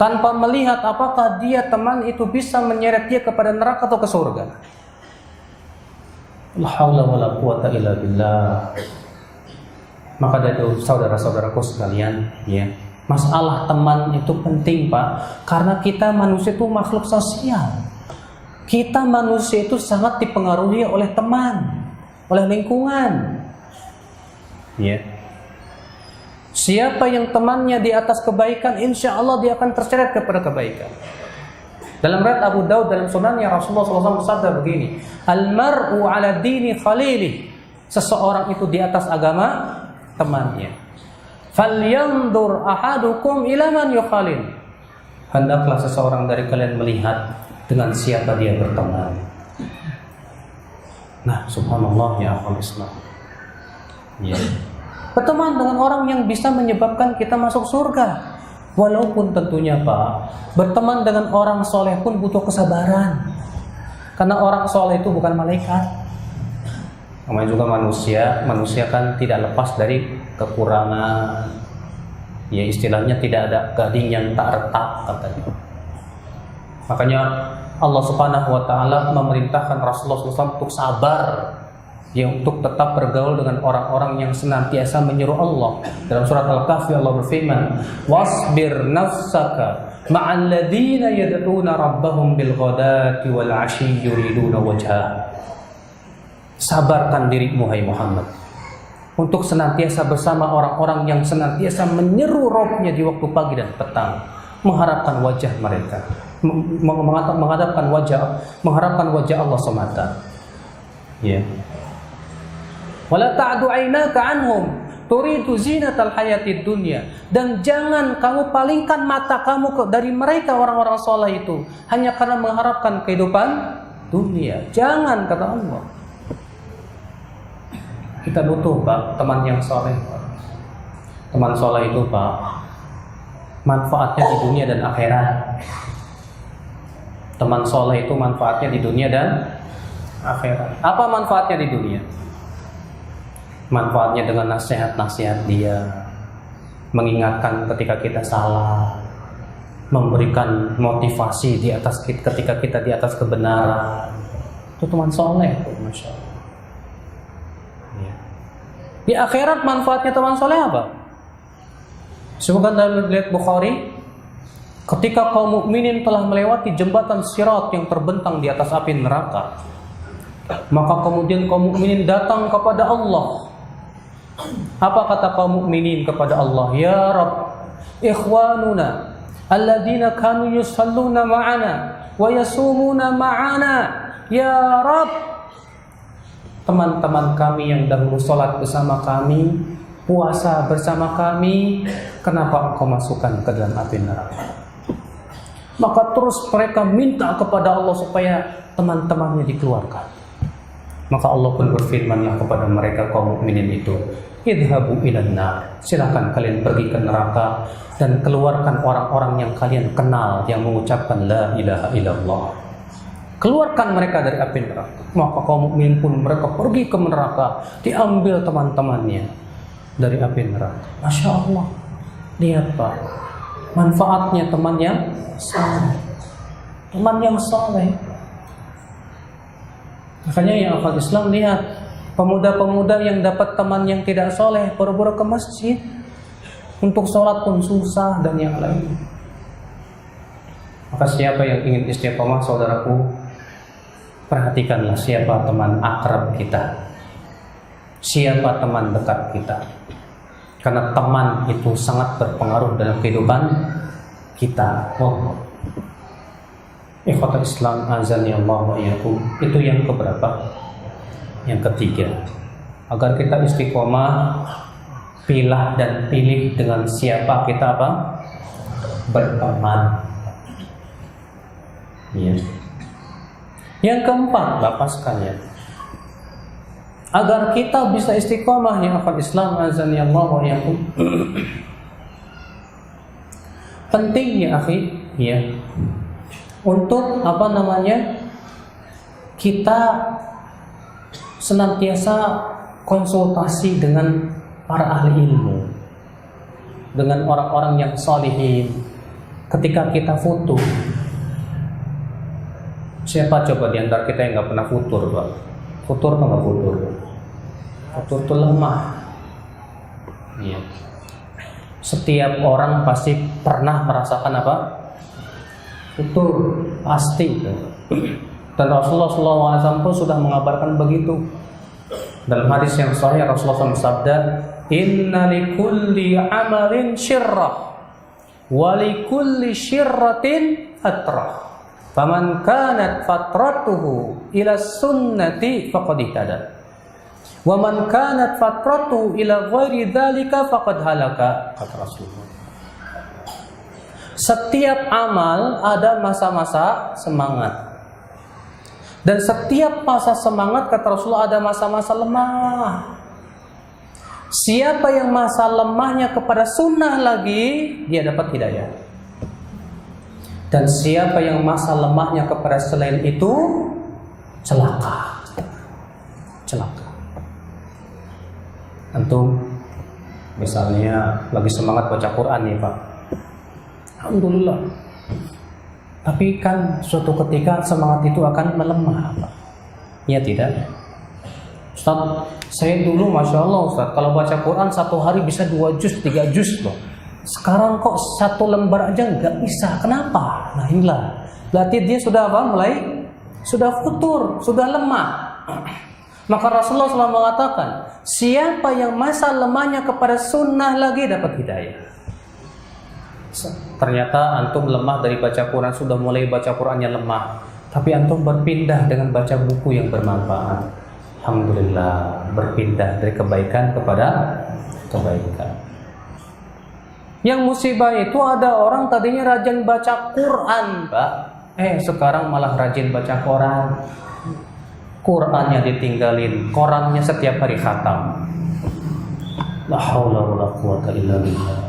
tanpa melihat apakah dia teman itu bisa menyeret dia kepada neraka atau ke surga. La haula wala quwata illa billah. Maka dari itu saudara-saudaraku sekalian, ya, masalah teman itu penting Pak, karena kita manusia itu makhluk sosial. Kita manusia itu sangat dipengaruhi oleh teman, oleh lingkungan. Ya. Siapa yang temannya di atas kebaikan, insya Allah dia akan terseret kepada kebaikan. Dalam riwayat Abu Daud dalam sunannya Rasulullah SAW bersabda begini, "Al-mar'u 'ala dini khalilih." Seseorang itu di atas agama temannya. "Falyanzur ahadukum ila man yukhalil." Hendaklah seseorang dari kalian melihat dengan siapa dia berteman. Nah, subhanallah ya akhwal Islam. Ya. Berteman dengan orang yang bisa menyebabkan kita masuk surga. Walaupun tentunya Pak, berteman dengan orang soleh pun butuh kesabaran. Karena orang soleh itu bukan malaikat. Namanya juga manusia kan tidak lepas dari kekurangan. Ya istilahnya tidak ada gading yang tak retak katanya. Makanya Allah Subhanahu wa taala memerintahkan Rasulullah SAW untuk sabar, ya, untuk tetap bergaul dengan orang-orang yang senantiasa menyeru Allah. Dalam surat Al-Kahfi Allah berfirman, "Wasbir nafsaka ma'al ladzina yad'una rabbahum bil ghadati wal 'ashyi yuriduna wajha." Sabarkan dirimu hai Muhammad untuk senantiasa bersama orang-orang yang senantiasa menyeru Rabb-nya di waktu pagi dan petang, mengharapkan wajah mereka, mengharapkan wajah Allah semata. Ya. Wala ta'du 'ainaka 'anhum turidu zinatal hayatid dunya, dan jangan kamu palingkan mata kamu dari mereka orang-orang saleh itu hanya karena mengharapkan kehidupan dunia. Jangan, kata Allah. Kita butuh, Pak, teman yang saleh. Teman saleh itu, Pak, manfaatnya di dunia dan akhirat. Teman saleh itu manfaatnya di dunia dan akhirat. Apa manfaatnya di dunia? Manfaatnya dengan nasihat-nasihat dia, mengingatkan ketika kita salah, memberikan motivasi ketika kita di atas kebenaran. Itu teman soleh, masya Allah. Ya. Di akhirat manfaatnya teman soleh apa? Sebutkan dalam riwayat Bukhari, ketika kaum mukminin telah melewati jembatan Sirat yang terbentang di atas api neraka, maka kemudian kaum mukminin datang kepada Allah. Apa kata kaum mukminin kepada Allah? Ya Rabb, ikhwanuna alladzina kanu yusalluna ma'ana wa yasumuna ma'ana. Ya Rabb, teman-teman kami yang dahulu salat bersama kami, puasa bersama kami, kenapa engkau masukkan ke dalam api neraka? Maka terus mereka minta kepada Allah supaya teman-temannya dikeluarkan. Maka Allah pun berfirman kepada mereka kaum mukminin itu, idhabu ilan nar, silakan kalian pergi ke neraka dan keluarkan orang-orang yang kalian kenal yang mengucapkan la ilaha illallah. Keluarkan mereka dari api neraka. Maka kaum mukminin pun mereka pergi ke neraka, diambil teman-temannya dari api neraka. Masya Allah. Lihat, Pak, manfaatnya teman yang saleh. Teman yang saleh. Makanya yang akal Islam, lihat pemuda-pemuda yang dapat teman yang tidak soleh, buru-buru ke masjid, untuk sholat pun susah dan yang lain. Maka siapa yang ingin istiqomah, saudaraku, perhatikanlah siapa teman akrab kita, siapa teman dekat kita, karena teman itu sangat berpengaruh dalam kehidupan kita. Ikhwatul Islam azani Allah wa iyyakum. Itu yang keberapa? Yang ketiga. Agar kita istiqomah, pilah dan pilih dengan siapa kita berteman. Ya. Yang keempat, Bapak sekalian, agar kita bisa istiqomah yang ikhwatul Islam azani Allah wa iyyakum. Penting ya akhi, ya, untuk kita senantiasa konsultasi dengan para ahli ilmu, dengan orang-orang yang salihin. Ketika kita futur, siapa coba di antara kita yang nggak pernah futur, Pak? Futur atau nggak futur? Futur itu lemah. Iya. Setiap orang pasti pernah merasakan futur, pasti. Dan Rasulullah SAW pun sudah mengabarkan begitu. Dalam hadis yang sahih Rasulullah SAW bersabda, inna likulli amalin syirrah wa likulli syirratin fatrah, faman kanat fatratuhu ila sunnati faqad ihtada, wa man kanat fatratuhu ila ghairi dzalika faqad halaka, kata Rasulullah. Setiap amal ada masa-masa semangat, dan setiap masa semangat, kata Rasulullah, ada masa-masa lemah. Siapa yang masa lemahnya kepada sunnah lagi, dia dapat hidayah. Dan siapa yang masa lemahnya kepada selain itu, celaka. Celaka. Antum misalnya lagi semangat baca Quran nih Pak, alhamdulillah. Tapi kan suatu ketika semangat itu akan melemah Pak. Ya tidak? Ustaz, saya dulu Masya Allah Ustaz, kalau baca Quran satu hari bisa 2 juz, 3 juz loh. Sekarang kok 1 lembar aja nggak bisa. Kenapa? Nah inilah. Berarti dia sudah apa? Sudah futur, sudah lemah. Maka Rasulullah SAW mengatakan, siapa yang masa lemahnya kepada sunnah lagi dapat hidayah. Ternyata antum lemah dari baca Quran, sudah mulai baca Qurannya lemah. Tapi antum berpindah dengan baca buku yang bermanfaat. Alhamdulillah, berpindah dari kebaikan kepada kebaikan. Yang musibah itu ada orang tadinya rajin baca Quran, Pak. Sekarang malah rajin baca Quran. Qurannya ditinggalin, Qurannya setiap hari khatam. La haula wala quwata illa billah.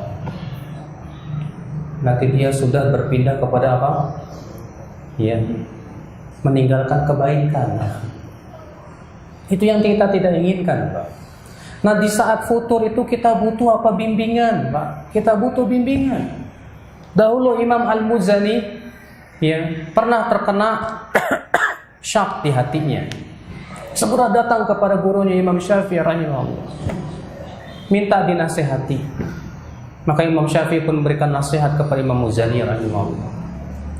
Nanti dia sudah berpindah kepada apa? Ya, meninggalkan kebaikan. Itu yang kita tidak inginkan, Pak. Nah, di saat futur itu kita butuh apa? Bimbingan, Pak. Kita butuh bimbingan. Dahulu Imam Al-Muzani ya, pernah terkena syak di hatinya. Segera datang kepada gurunya Imam Syafi'i rahimahullah, minta dinasihati. Maka Imam Syafi'i pun memberikan nasihat kepada Imam Muzani rahimahullah.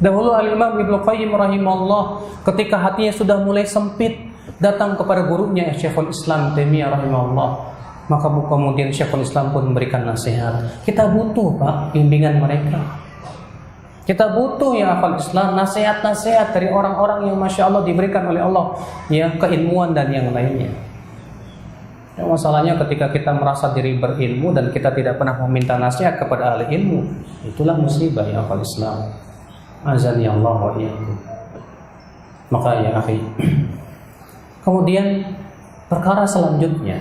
Dahulu Al-Imam Ibnu Qayyim rahimahullah ketika hatinya sudah mulai sempit, datang kepada gurunya Syekhul Islam Taimiyah rahimahullah. Maka kemudian Syekhul Islam pun memberikan nasihat. Kita butuh Pak bimbingan mereka. Kita butuh yang hafal Islam, nasihat-nasihat dari orang-orang yang Masya Allah diberikan oleh Allah ya, keilmuan dan yang lainnya. Yang masalahnya ketika kita merasa diri berilmu dan kita tidak pernah meminta nasihat kepada ahli ilmu, itulah musibah yang hafal Islam. Azani Allah wa iyyakum. Maka ya akhi, kemudian perkara selanjutnya,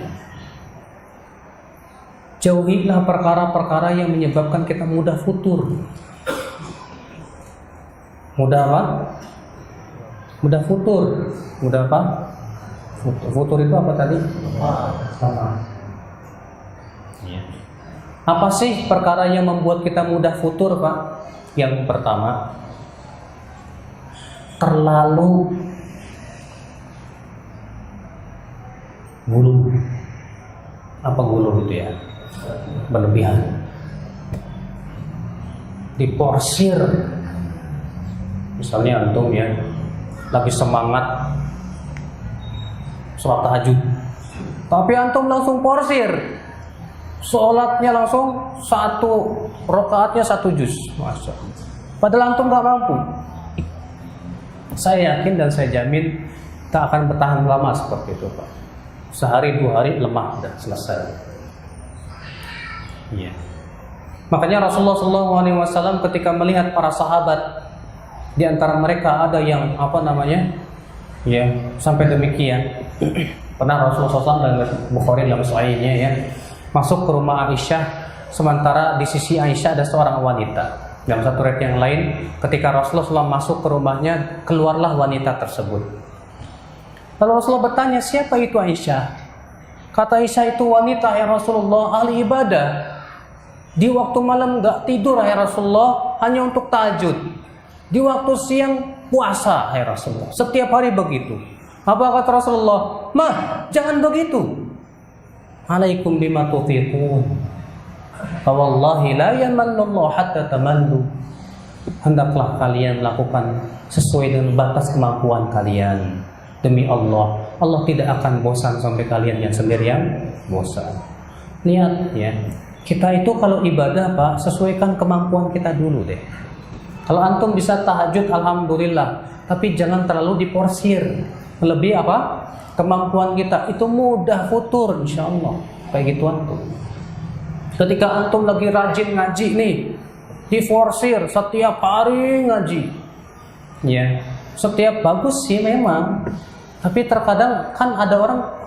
jauhilah perkara-perkara yang menyebabkan kita mudah futur. Mudah apa? Mudah futur. Mudah apa? Futur itu apa tadi? Apa sih perkara yang membuat kita mudah futur, Pak? Yang pertama, terlalu gulu. Apa gulu itu ya? Berlebihan. Diporsir. Misalnya antum ya lagi semangat sholat tahajud, tapi antum langsung porsir, sholatnya langsung 1 rakaatnya 1 juz, Masya Allah. Padahal antum gak mampu. Saya yakin dan saya jamin tak akan bertahan lama seperti itu, Pak. Sehari 2 hari lemah dan selesai. Iya. Makanya Rasulullah SAW ketika melihat para sahabat, di antara mereka ada yang ya sampai demikian. Pernah Rasulullah SAW dalam Bukhari dalam Sahihnya ya, masuk ke rumah Aisyah, sementara di sisi Aisyah ada seorang wanita. Dalam satu riwayat yang lain, ketika Rasulullah SAW masuk ke rumahnya, keluarlah wanita tersebut. Lalu Rasulullah bertanya, siapa itu Aisyah? Kata Aisyah, itu wanita ya Rasulullah, ahli ibadah. Di waktu malam gak tidur ya Rasulullah, hanya untuk tahajud. Di waktu siang puasa ya Rasulullah. Setiap hari begitu. Apa kata Rasulullah? Mah, jangan begitu. Alaikum bima tutiqun. Wallahi la yamannullahu hatta tamannu. Hendaklah kalian melakukan sesuai dengan batas kemampuan kalian. Demi Allah, Allah tidak akan bosan sampai kalian yang sendirian bosan. Lihat ya, kita itu kalau ibadah Pak, sesuaikan kemampuan kita dulu deh. Kalau antum bisa tahajud, alhamdulillah. Tapi jangan terlalu diporsir. Lebih apa? Kemampuan kita itu mudah futur, insya Allah. Kayak gitu antum. Ketika antum lagi rajin ngaji nih, diforsir setiap hari ngaji. Ya, setiap bagus sih memang. Tapi terkadang kan ada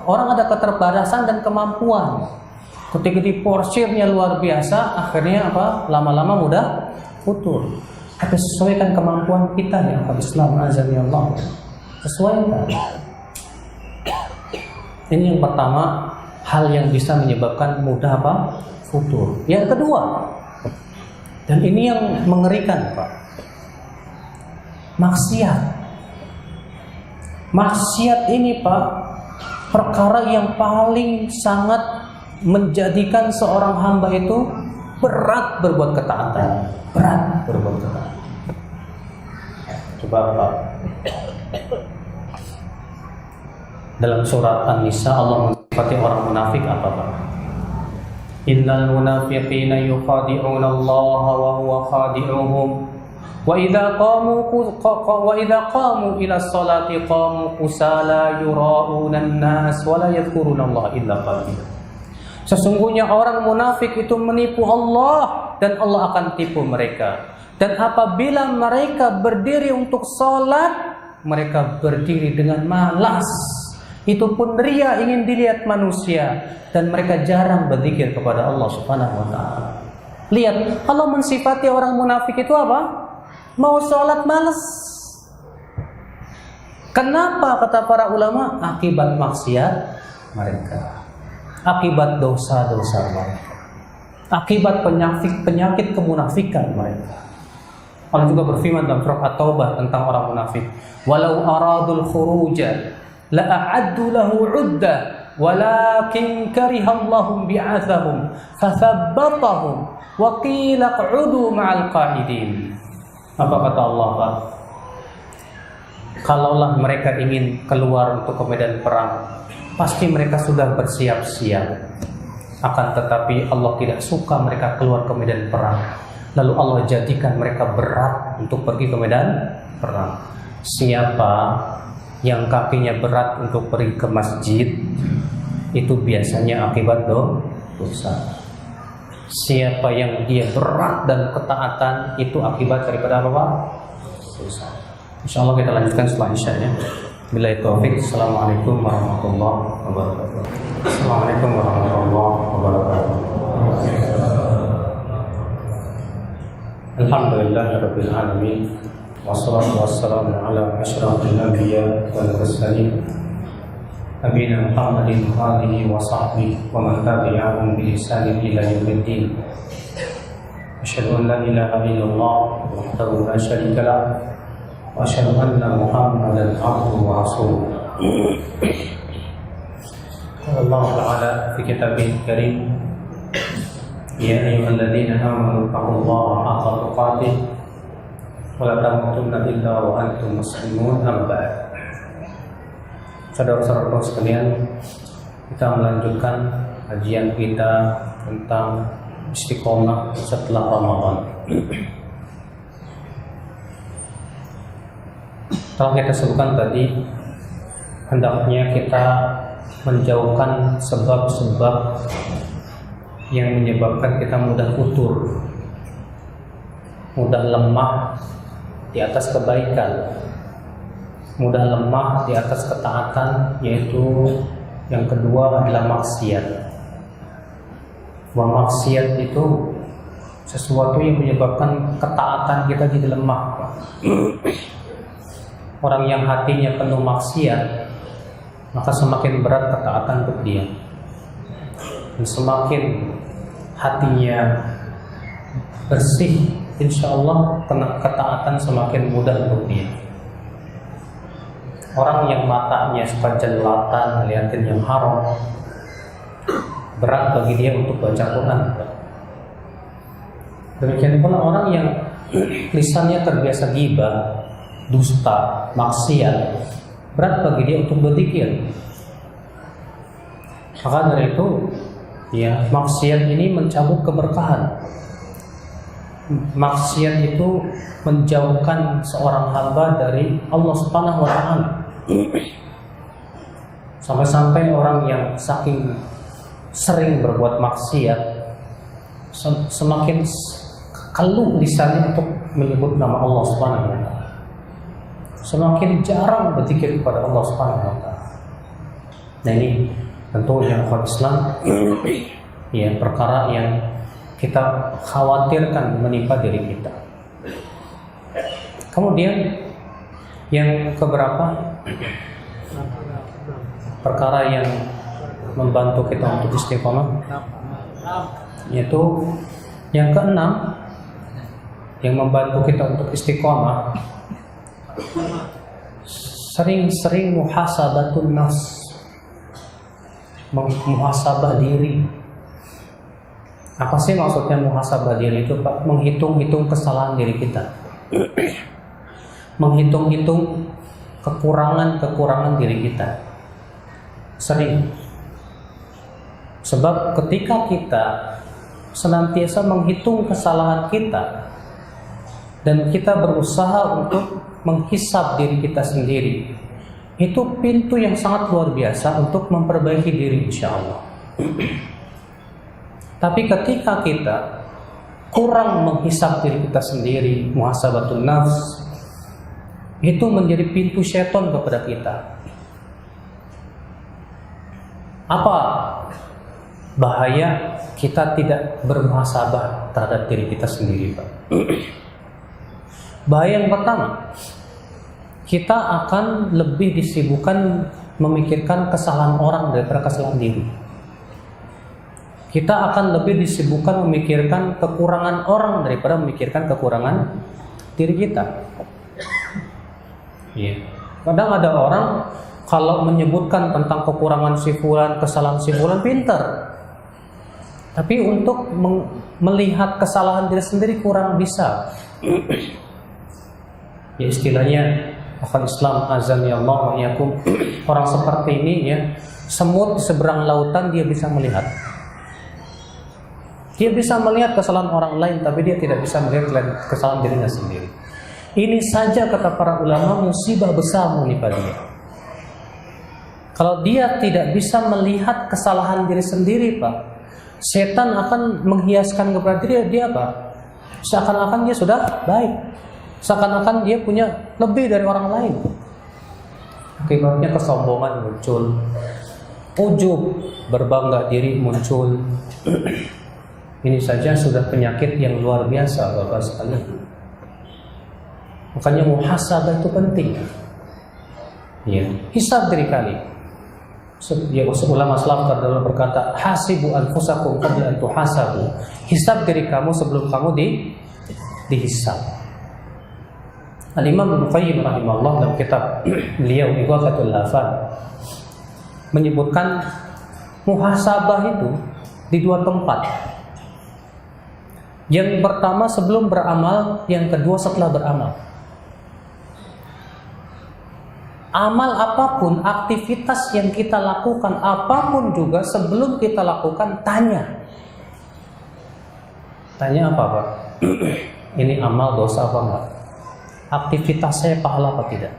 orang ada keterbatasan dan kemampuan. Ketika diporsirnya luar biasa, akhirnya apa? Lama-lama mudah futur. Tapi sesuaikan kemampuan kita ya Islam azza Allah. Sesuaikan. Ini yang pertama, hal yang bisa menyebabkan mudah apa? Futur. Yang kedua, dan ini yang mengerikan, Pak, maksiat. Maksiat ini, Pak, perkara yang paling sangat menjadikan seorang hamba itu berat berbuat ketaatan. Berat berbuat ketaatan. Coba, Pak, dalam surat An-Nisa Allah mensifati orang munafik apa, Pak? Innal munafiqina yukhadi'una Allah wa huwa khadi'uhum wa idza qamu ila sholati qamu kusala yura'una an-nas wa la yadhkuruna Allah illa qalila. Sesungguhnya orang munafik itu menipu Allah dan Allah akan tipu mereka. Dan apabila mereka berdiri untuk sholat, mereka berdiri dengan malas. Itu pun ria, ingin dilihat manusia, dan mereka jarang berzikir kepada Allah Subhanahu wa taala. Lihat, Allah mensifati orang munafik itu apa? Mau sholat malas. Kenapa kata para ulama? Akibat maksiat mereka. Akibat dosa-dosa mereka. Akibat penyakit kemunafikan mereka. Allah juga berfirman dalam surah At-Taubah tentang orang munafik. Walau aradul khuruja la'addu lahu 'udda walakin karihallahum bi'athahum fathabbatahum wa qila q'udu ma'al qa'idin. Apa kata Allah, Pak? Kalaulah mereka ingin keluar untuk ke medan perang, pasti mereka sudah bersiap-siap. Akan tetapi Allah tidak suka mereka keluar ke medan perang. Lalu Allah jadikan mereka berat untuk pergi ke medan perang. Siapa yang kakinya berat untuk pergi ke masjid, itu biasanya akibat dosa. Siapa yang dia berat dan ketaatan, itu akibat daripada apa, Pak? Dosa. InsyaAllah kita lanjutkan setelah Isya ya. Billahi taufiq. Assalamualaikum warahmatullahi wabarakatuh. Assalamualaikum warahmatullahi wabarakatuh. Alhamdulillahirabbil alamin. Wassalatu wassalamu ala asyrafil anbiya wal mursalin nabiyina Muhammadin wa alihi wa sahbihi wa man tabi'ahum bi ihsanin ila yaumiddin. Asyhadu an la ilaha illallah wahdahu la syarika lah wa asyhadu anna Muhammadan abduhu wa rasuluh. Allah Ta'ala fi kitabihil karim, ya ayyuhalladzina amanu taqullaha haqqa tuqatih wa la tamutunna illa wa antum muslimun. Amma ba'd. Saudara-saudara sekalian, kita melanjutkan kajian kita tentang istiqomah setelah Ramadan. Telah kita sebutkan tadi, hendaknya kita menjauhkan sebab-sebab yang menyebabkan kita mudah futur, mudah lemah di atas kebaikan, mudah lemah di atas ketaatan, yaitu yang kedua adalah maksiat. Bahwa maksiat itu sesuatu yang menyebabkan ketaatan kita jadi lemah. Orang yang hatinya penuh maksiat, maka semakin berat ketaatan untuk dia. Dan semakin hatinya bersih, insya Allah ketaatan semakin mudah untuk dia. Orang yang matanya suka jelatan ngeliatin yang haram, berat bagi dia untuk baca Quran. Demikian pula orang yang lisannya terbiasa ghibah, dusta, maksiat, berat bagi dia untuk berzikir. Maka dari itu, ya, maksiat ini mencabut keberkahan. Maksiat itu menjauhkan seorang hamba dari Allah Subhanahu wa taala. Sampai-sampai orang yang saking sering berbuat maksiat, semakin keluh lisannya untuk menyebut nama Allah Subhanahu wa taala. Semakin jarang berzikir kepada Allah Subhanahu wa taala. Nah, ini tentunya umat Islam ya, perkara yang kita khawatirkan menimpa diri kita. Kemudian yang keberapa? Perkara yang membantu kita untuk istiqomah? Yaitu yang keenam, yang membantu kita untuk istiqomah, sering-sering muhasabatun nafs, muhasabah diri. Apa sih maksudnya muhasabah diri itu, Pak? Menghitung-hitung kesalahan diri kita, menghitung-hitung kekurangan diri kita. Sering. Sebab ketika kita senantiasa menghitung kesalahan kita dan kita berusaha untuk menghisab diri kita sendiri, itu pintu yang sangat luar biasa untuk memperbaiki diri, insya Allah. Tapi ketika kita kurang menghisab diri kita sendiri, muhasabatun nafs, itu menjadi pintu syaitan kepada kita. Apa bahaya kita tidak bermuhasabah terhadap diri kita sendiri, Pak? Bahaya yang pertama, kita akan lebih disibukkan memikirkan kesalahan orang daripada kesalahan diri. Kita akan lebih disibukkan memikirkan kekurangan orang daripada memikirkan kekurangan diri kita. Iya. Kadang ada orang kalau menyebutkan tentang kekurangan si fulan, kesalahan si fulan, pintar. Tapi untuk melihat kesalahan diri sendiri kurang bisa. Ya istilahnya akal Islam azan ya Allah wa iyakum, orang seperti ini ya, semut di seberang lautan dia bisa melihat. Dia bisa melihat kesalahan orang lain, tapi dia tidak bisa melihat kesalahan dirinya sendiri. Ini saja kata para ulama musibah besar menimpa dia. Kalau dia tidak bisa melihat kesalahan diri sendiri, Pak, setan akan menghiaskan kepada dia apa? Seakan-akan dia sudah baik, seakan-akan dia punya lebih dari orang lain. Akibatnya kesombongan muncul, ujub, berbangga diri muncul. Ini saja sudah penyakit yang luar biasa, Bapak sekalian. Makanya muhasabah itu penting. Ya, hisab diri kali. Ya, ulama salaf terdahulu berkata, hasibu anfusakum qabla an tuhasabu. Hisab diri kamu sebelum kamu dihisab. Al-Imam Ibnu Qayyim rahimahullah dalam kitab beliau Ighathatul Lahfan menyebutkan muhasabah itu di dua tempat. Yang pertama sebelum beramal, yang kedua setelah beramal. Amal apapun, aktivitas yang kita lakukan apapun juga sebelum kita lakukan tanya. Tanya apa, Pak? Ini amal dosa apa enggak? Aktivitas saya pahala apa tidak?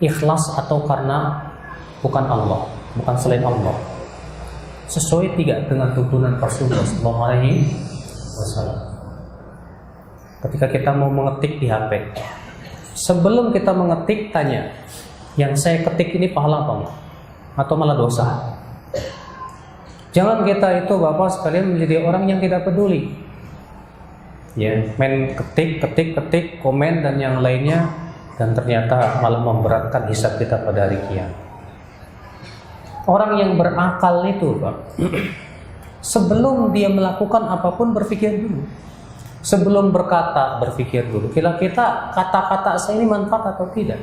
Ikhlas atau karena bukan Allah, bukan selain Allah? Sesuai tidak dengan tuntunan Rasulullah sallallahu alaihi wasallam. Ketika kita mau mengetik di HP, sebelum kita mengetik tanya, yang saya ketik ini pahala apa enggak? Atau malah dosa? Jangan kita itu Bapak sekalian menjadi orang yang tidak peduli. Ya, main ketik, komen dan yang lainnya, dan ternyata malah memberatkan hisab kita pada hari kiamat. Orang yang berakal itu, Pak, sebelum dia melakukan apapun berpikir dulu. Sebelum berkata berpikir dulu. Kira-kira kata-kata saya ini manfaat atau tidak?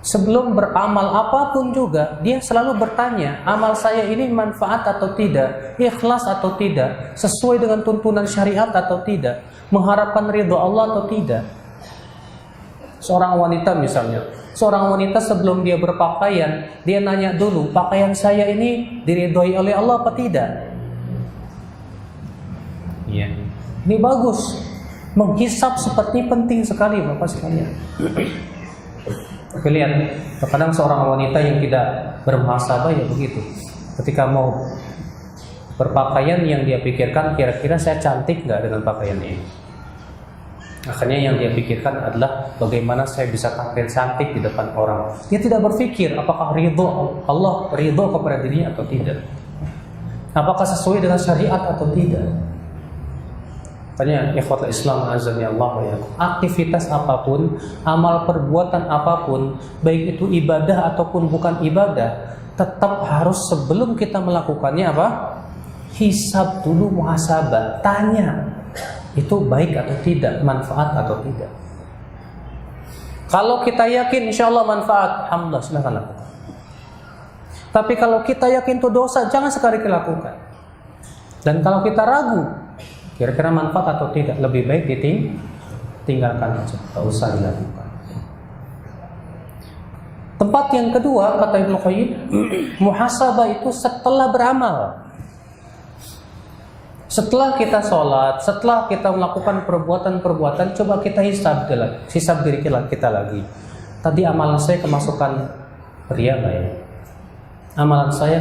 Sebelum beramal apapun juga dia selalu bertanya, amal saya ini manfaat atau tidak, ikhlas atau tidak, sesuai dengan tuntunan syariat atau tidak, mengharapkan ridho Allah atau tidak. Seorang wanita misalnya, seorang wanita sebelum dia berpakaian, dia nanya dulu, pakaian saya ini diridhoi oleh Allah apa tidak? Iya. Ini bagus. Menghisab seperti penting sekali Bapak sekalian. Lihat, terkadang seorang wanita yang tidak bermuhasabah ya begitu. Ketika mau berpakaian yang dia pikirkan, kira-kira saya cantik nggak dengan pakaian ini? Akhirnya yang dia pikirkan adalah bagaimana saya bisa tampil cantik di depan orang. Dia tidak berpikir apakah ridho Allah, ridho kepada dirinya atau tidak. Apakah sesuai dengan syariat atau tidak. Makanya ikhwatul Islam azani Allah ya. Aktivitas apapun, amal perbuatan apapun, baik itu ibadah ataupun bukan ibadah, tetap harus sebelum kita melakukannya apa? Hisab dulu, muhasabah, tanya itu baik atau tidak, manfaat atau tidak. Kalau kita yakin insya Allah manfaat, alhamdulillah silakan lakukan. Tapi kalau kita yakin itu dosa, jangan sekali lakukan. Dan kalau kita ragu, kira-kira manfaat atau tidak, lebih baik ditinggalkan aja, tak usah dilakukan. Tempat yang kedua kata Ibnu Qayyim, muhasabah itu setelah beramal. Setelah kita sholat, setelah kita melakukan perbuatan-perbuatan, coba kita hisab diri kita lagi. Tadi amalan saya kemasukan riya nggak ya? Amalan saya,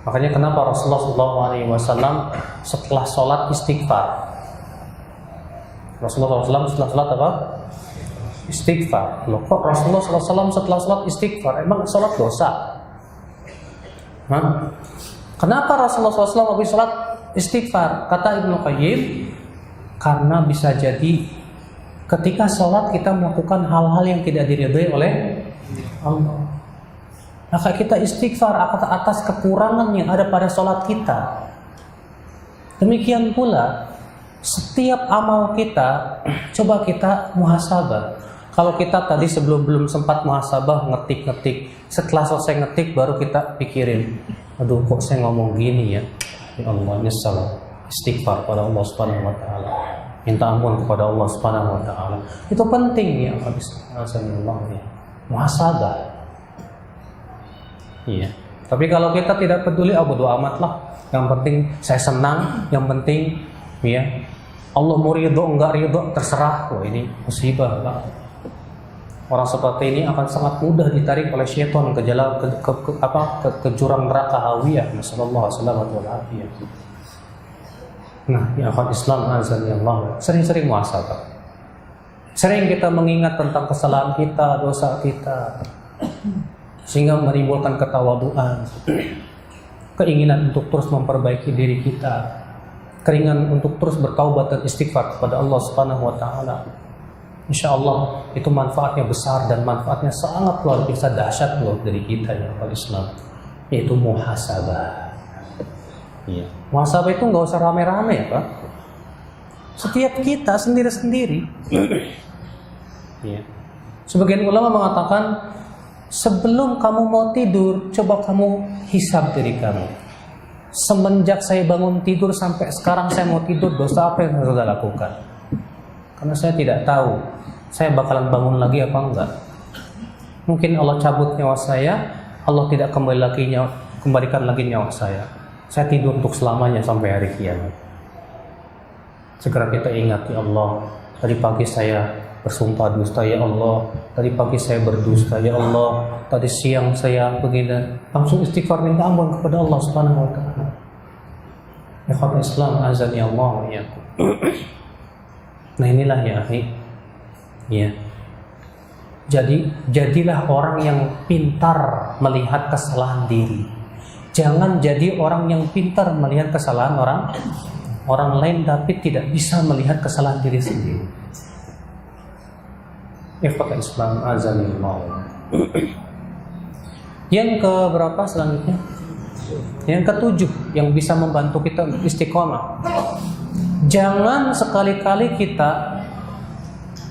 makanya kenapa Rasulullah SAW setelah sholat istighfar? Rasulullah SAW setelah sholat apa? Istighfar. Loh, kok Rasulullah SAW setelah sholat istighfar? Emang sholat dosa? Hah? Kenapa Rasulullah SAW habis sholat istighfar? Kata Ibnu Qayyim, karena bisa jadi ketika sholat kita melakukan hal-hal yang tidak diridhai oleh Allah, maka kita istighfar atas kekurangan yang ada pada sholat kita. Demikian pula setiap amal kita, coba kita muhasabah. Kalau kita tadi belum sempat muhasabah, ngetik, setelah selesai ngetik baru kita pikirin, aduh kok saya ngomong gini ya, ya Allah nyesal, istighfar pada Allah Subhanahu wa taala, minta ampun kepada Allah Subhanahu wa taala. Itu penting ya, Allah ya. Muhasabah. Iya. Tapi kalau kita tidak peduli, bodo amat lah. Yang penting saya senang, yang penting ya Allah mau ridho enggak ridho terserah. Wah, ini musibah Pak. Orang seperti ini akan sangat mudah ditarik oleh syaitan ke jalan ke jurang neraka hawiyah. Nasallallahu alaihi wasallam. Nah, ya akhwat Islam azan ya Allah, sering-sering muhasabah. Sering kita mengingat tentang kesalahan kita, dosa kita, sehingga menimbulkan ketawaduan, keinginan untuk terus memperbaiki diri kita, keinginan untuk terus bertaubat dan istighfar kepada Allah Subhanahu wa taala. Insya Allah itu manfaatnya besar dan manfaatnya sangat luar biasa dahsyat loh dari kita ya Pak Islam, yaitu muhasabah. Iya. Muhasabah itu nggak usah rame-rame ya Pak. Setiap kita sendiri-sendiri. Iya. Sebagian ulama mengatakan sebelum kamu mau tidur, coba kamu hisab diri kamu. Semenjak saya bangun tidur sampai sekarang saya mau tidur, dosa apa yang sudah lakukan? Karena saya tidak tahu saya bakalan bangun lagi apa enggak. Mungkin Allah cabut nyawa saya, Allah tidak kembalikan lagi nyawa saya. Saya tidur untuk selamanya sampai hari kiamat. Segera kita ingat, ya Allah, tadi pagi saya bersumpah dusta, ya Allah, tadi pagi saya berdusta, ya Allah, tadi siang saya begini. Langsung istighfar minta ampun kepada Allah Subhanahu wa taala. Ikhwan Islam azan ya Allah ya. Nah inilah ya akhi. Ya. Jadilah orang yang pintar melihat kesalahan diri. Jangan jadi orang yang pintar melihat kesalahan orang lain tapi tidak bisa melihat kesalahan diri sendiri. Ikhwan Islam azan ya Allah. Yang ke berapa selanjutnya? Yang ketujuh yang bisa membantu kita istiqomah. Jangan sekali-kali kita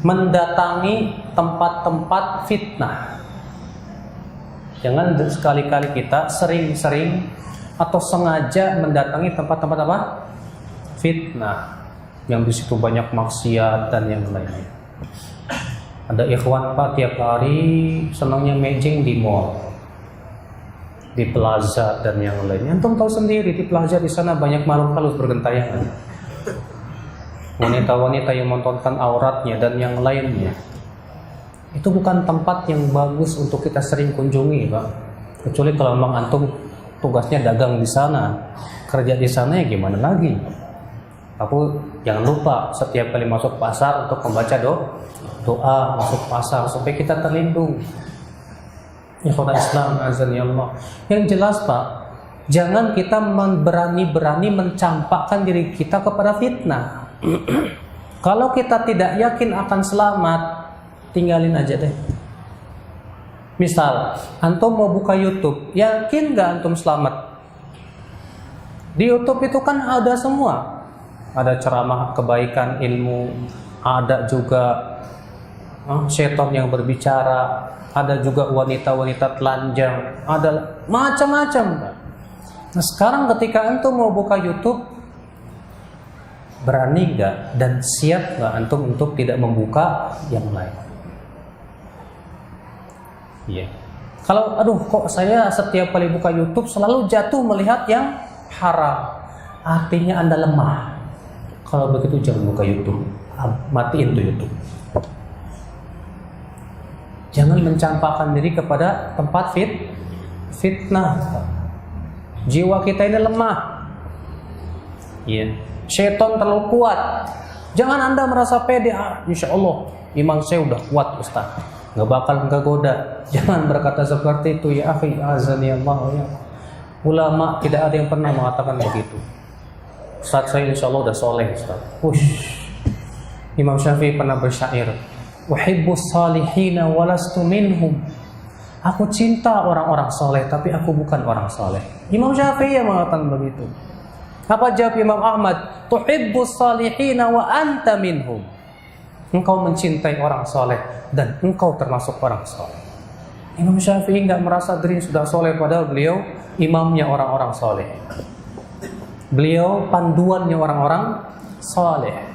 mendatangi tempat-tempat fitnah. Jangan sekali-kali kita sering-sering atau sengaja mendatangi tempat-tempat apa? Fitnah. Yang di situ banyak maksiat dan yang lainnya. Ada ikhwan Pak tiap hari senangnya mejeng di mall, di plaza dan yang lainnya. Antum tahu sendiri di plaza di sana banyak makhluk halus bergentayangan. Wanita-wanita yang menontonkan auratnya dan yang lainnya. Itu bukan tempat yang bagus untuk kita sering kunjungi, Pak. Kecuali kalau memang antum tugasnya dagang di sana, kerja di sana ya gimana lagi. Aku jangan lupa setiap kali masuk pasar untuk membaca doa masuk pasar supaya kita terlindung. Ikhwan Islam azan ya Allah. Yang jelas Pak, jangan kita berani-berani mencampakkan diri kita kepada fitnah. Kalau kita tidak yakin akan selamat, tinggalin aja deh. Misal, antum mau buka YouTube, yakin gak antum selamat? Di YouTube itu kan ada semua. Ada ceramah kebaikan, ilmu, ada juga setan yang berbicara, ada juga wanita-wanita telanjang, ada macam-macam. Nah sekarang ketika antum mau buka YouTube, berani gak dan siap gak antum untuk tidak membuka yang lain? Iya. Kalau kok saya setiap kali buka YouTube selalu jatuh melihat yang haram, artinya Anda lemah. Kalau begitu jangan buka YouTube, matiin tuh YouTube. Jangan mencampakkan diri kepada tempat fitnah. Jiwa kita ini lemah. Iya. Syaitan terlalu kuat. Jangan Anda merasa pede. Insya Allah iman saya udah kuat Ustaz, nggak bakal kegoda. Jangan berkata seperti itu ya akhi, azani Allah ya. Ulama tidak ada yang pernah mengatakan begitu. Ustaz saya insya Allah udah soleh Ustaz. Imam Syafi'i pernah bersyair, uhibbus salihina walastu minhum. Aku cinta orang-orang soleh tapi aku bukan orang soleh. Imam Syafi'i yang mengatakan begitu. Apa jawab Imam Ahmad? Tuhibbus salihina wa anta minhum. Engkau mencintai orang soleh dan engkau termasuk orang soleh. Imam Syafi'i nggak merasa diri sudah soleh, padahal beliau imamnya orang-orang soleh. Beliau panduannya orang-orang soleh.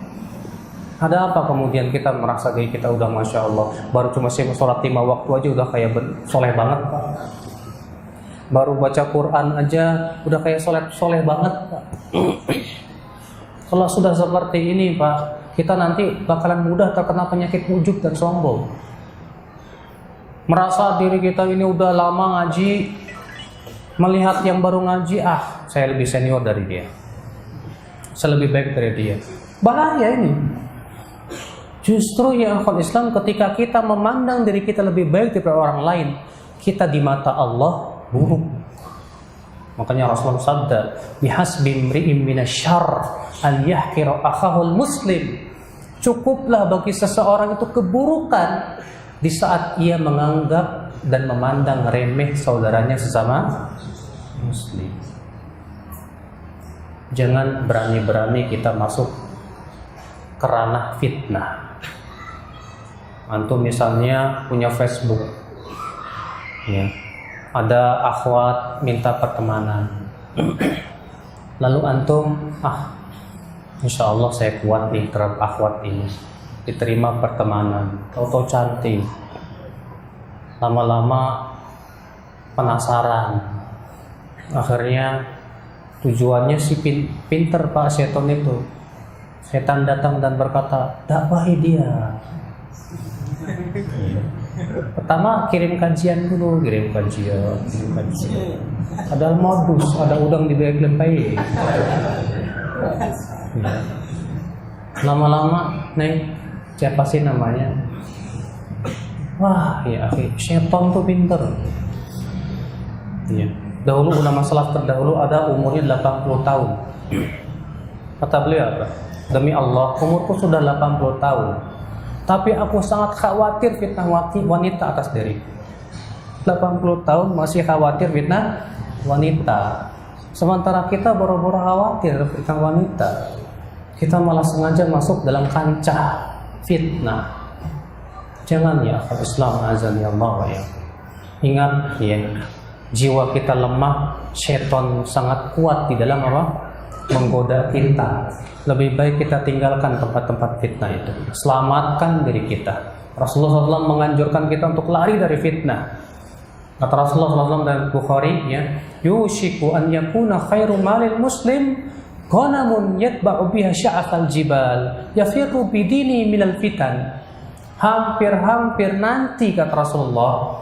Ada apa kemudian kita merasa diri kita udah masya Allah, baru cuma sholat 5 waktu aja udah kayak soleh banget Pak. Baru baca Quran aja udah kayak soleh banget Pak. Kalau sudah seperti ini Pak, kita nanti bakalan mudah terkena penyakit ujub dan sombong. Merasa diri kita ini udah lama ngaji, melihat yang baru ngaji, saya lebih senior dari dia, saya lebih baik dari dia. Bahaya ini. Justru ya akhwat Islam, ketika kita memandang diri kita lebih baik daripada orang lain, kita di mata Allah buruk. Makanya Rasulullah sabda, bihasbi imri'in minasyarr an yahqira akhahul muslim. Cukuplah bagi seseorang itu keburukan di saat ia menganggap dan memandang remeh saudaranya sesama muslim. Jangan berani-berani kita masuk ke ranah fitnah. Antum misalnya punya Facebook, ya, ada akhwat minta pertemanan, lalu antum, insya Allah saya kuat nih terhadap akhwat ini, diterima pertemanan, tahu-tahu cantik, lama-lama penasaran, akhirnya tujuannya si pinter Pak setan itu. Setan datang dan berkata, dakwahi dia. Pertama kirim kajian dulu, kirim kajian. Ada modus, ada udang di bawah lempai. Lama-lama, Neng, siapa sih namanya? Wah, ya akhi, setan tuh pinter. Iya. Dahulu ulama salaf terdahulu ada umurnya 80 tahun. Kata beliau apa? Demi Allah, umurku sudah 80 tahun, tapi aku sangat khawatir fitnah wanita atas diriku. 80 tahun masih khawatir fitnah wanita. Sementara kita boro-boro khawatir fitnah wanita, kita malah sengaja masuk dalam kancah fitnah. Jangan ya Islam azan ya Allah ya. Ingat ya, jiwa kita lemah, setan sangat kuat di dalam apa? Menggoda kita. Lebih baik kita tinggalkan tempat-tempat fitnah itu. Selamatkan diri kita. Rasulullah SAW menganjurkan kita untuk lari dari fitnah. Kata Rasulullah SAW dalam Bukhari, ya, yushiku an yakuna khairu malil muslim ghanamun yatba'u biha sya'afal jibal yafiqu bidini minal fitan. Hampir-hampir nanti, kata Rasulullah,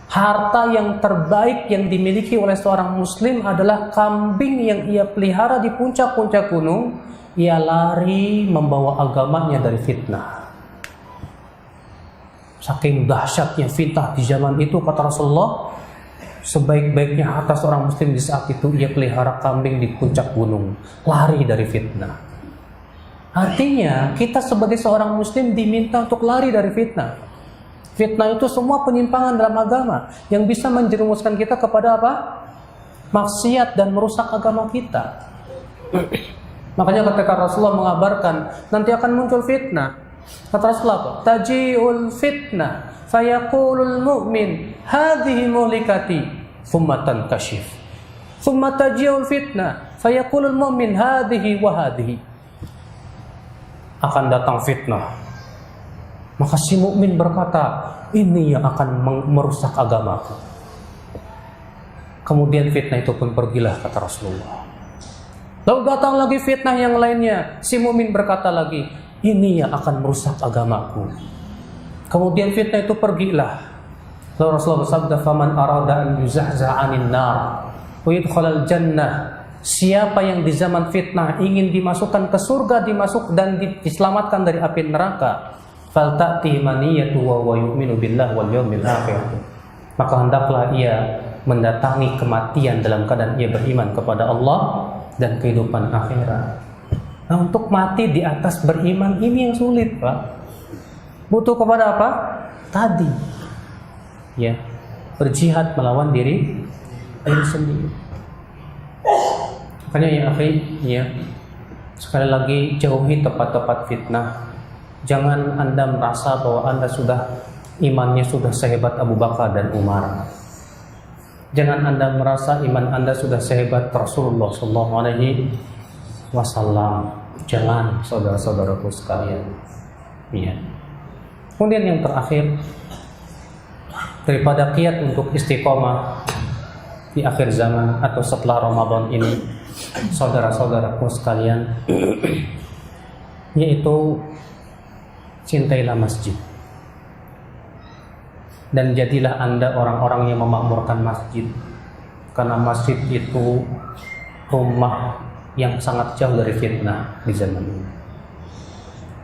harta yang terbaik yang dimiliki oleh seorang muslim adalah kambing yang ia pelihara di puncak-puncak gunung. Ia lari membawa agamanya dari fitnah. Saking dahsyatnya fitnah di zaman itu, kata Rasulullah, sebaik-baiknya harta seorang muslim di saat itu ia pelihara kambing di puncak gunung, lari dari fitnah. Artinya kita sebagai seorang muslim diminta untuk lari dari fitnah. Fitnah itu semua penyimpangan dalam agama yang bisa menjerumuskan kita kepada apa? Maksiat dan merusak agama kita. Makanya ketika Rasulullah mengabarkan nanti akan muncul fitnah, kata Rasulullah apa? Taji'ul fitnah fayaqulul mu'min hadhihi muhlikati thumma tankashif. Thumma taji'ul fitnah fayaqulul mu'min hadhihi wa hadhihi. Akan datang fitnah. Maka si mukmin berkata, ini yang akan merusak agamaku. Kemudian fitnah itu pun pergilah, kata Rasulullah. Lalu datang lagi fitnah yang lainnya. Si mukmin berkata lagi, ini yang akan merusak agamaku. Kemudian fitnah itu pergilah. Lalu Rasulullah bersabda, "Faman arada an yuzahza'a 'anil nar wa yadkhulal jannah." Siapa yang di zaman fitnah ingin dimasukkan ke surga, dan diselamatkan dari api neraka, falta'ti maniyatu wa yu'minu billahi wal yawmil akhir. Maka hendaklah ia mendatangi kematian dalam keadaan ia beriman kepada Allah dan kehidupan akhirat. Nah, untuk mati di atas beriman ini yang sulit, Pak. Butuh kepada apa? Tadi, ya, berjihad melawan diri sendiri. Makanya ya akhi, ya, sekali lagi jauhi tempat-tempat fitnah. Jangan Anda merasa bahwa Anda sudah imannya sudah sehebat Abu Bakar dan Umar. Jangan Anda merasa iman Anda sudah sehebat Rasulullah SAW. Jangan, saudara-saudaraku sekalian. Ya. Kemudian yang terakhir, daripada kiat untuk istiqomah di akhir zaman atau setelah Ramadan ini, saudara-saudaraku sekalian, yaitu cintailah masjid dan jadilah Anda orang-orang yang memakmurkan masjid, karena masjid itu rumah yang sangat jauh dari fitnah di zaman ini.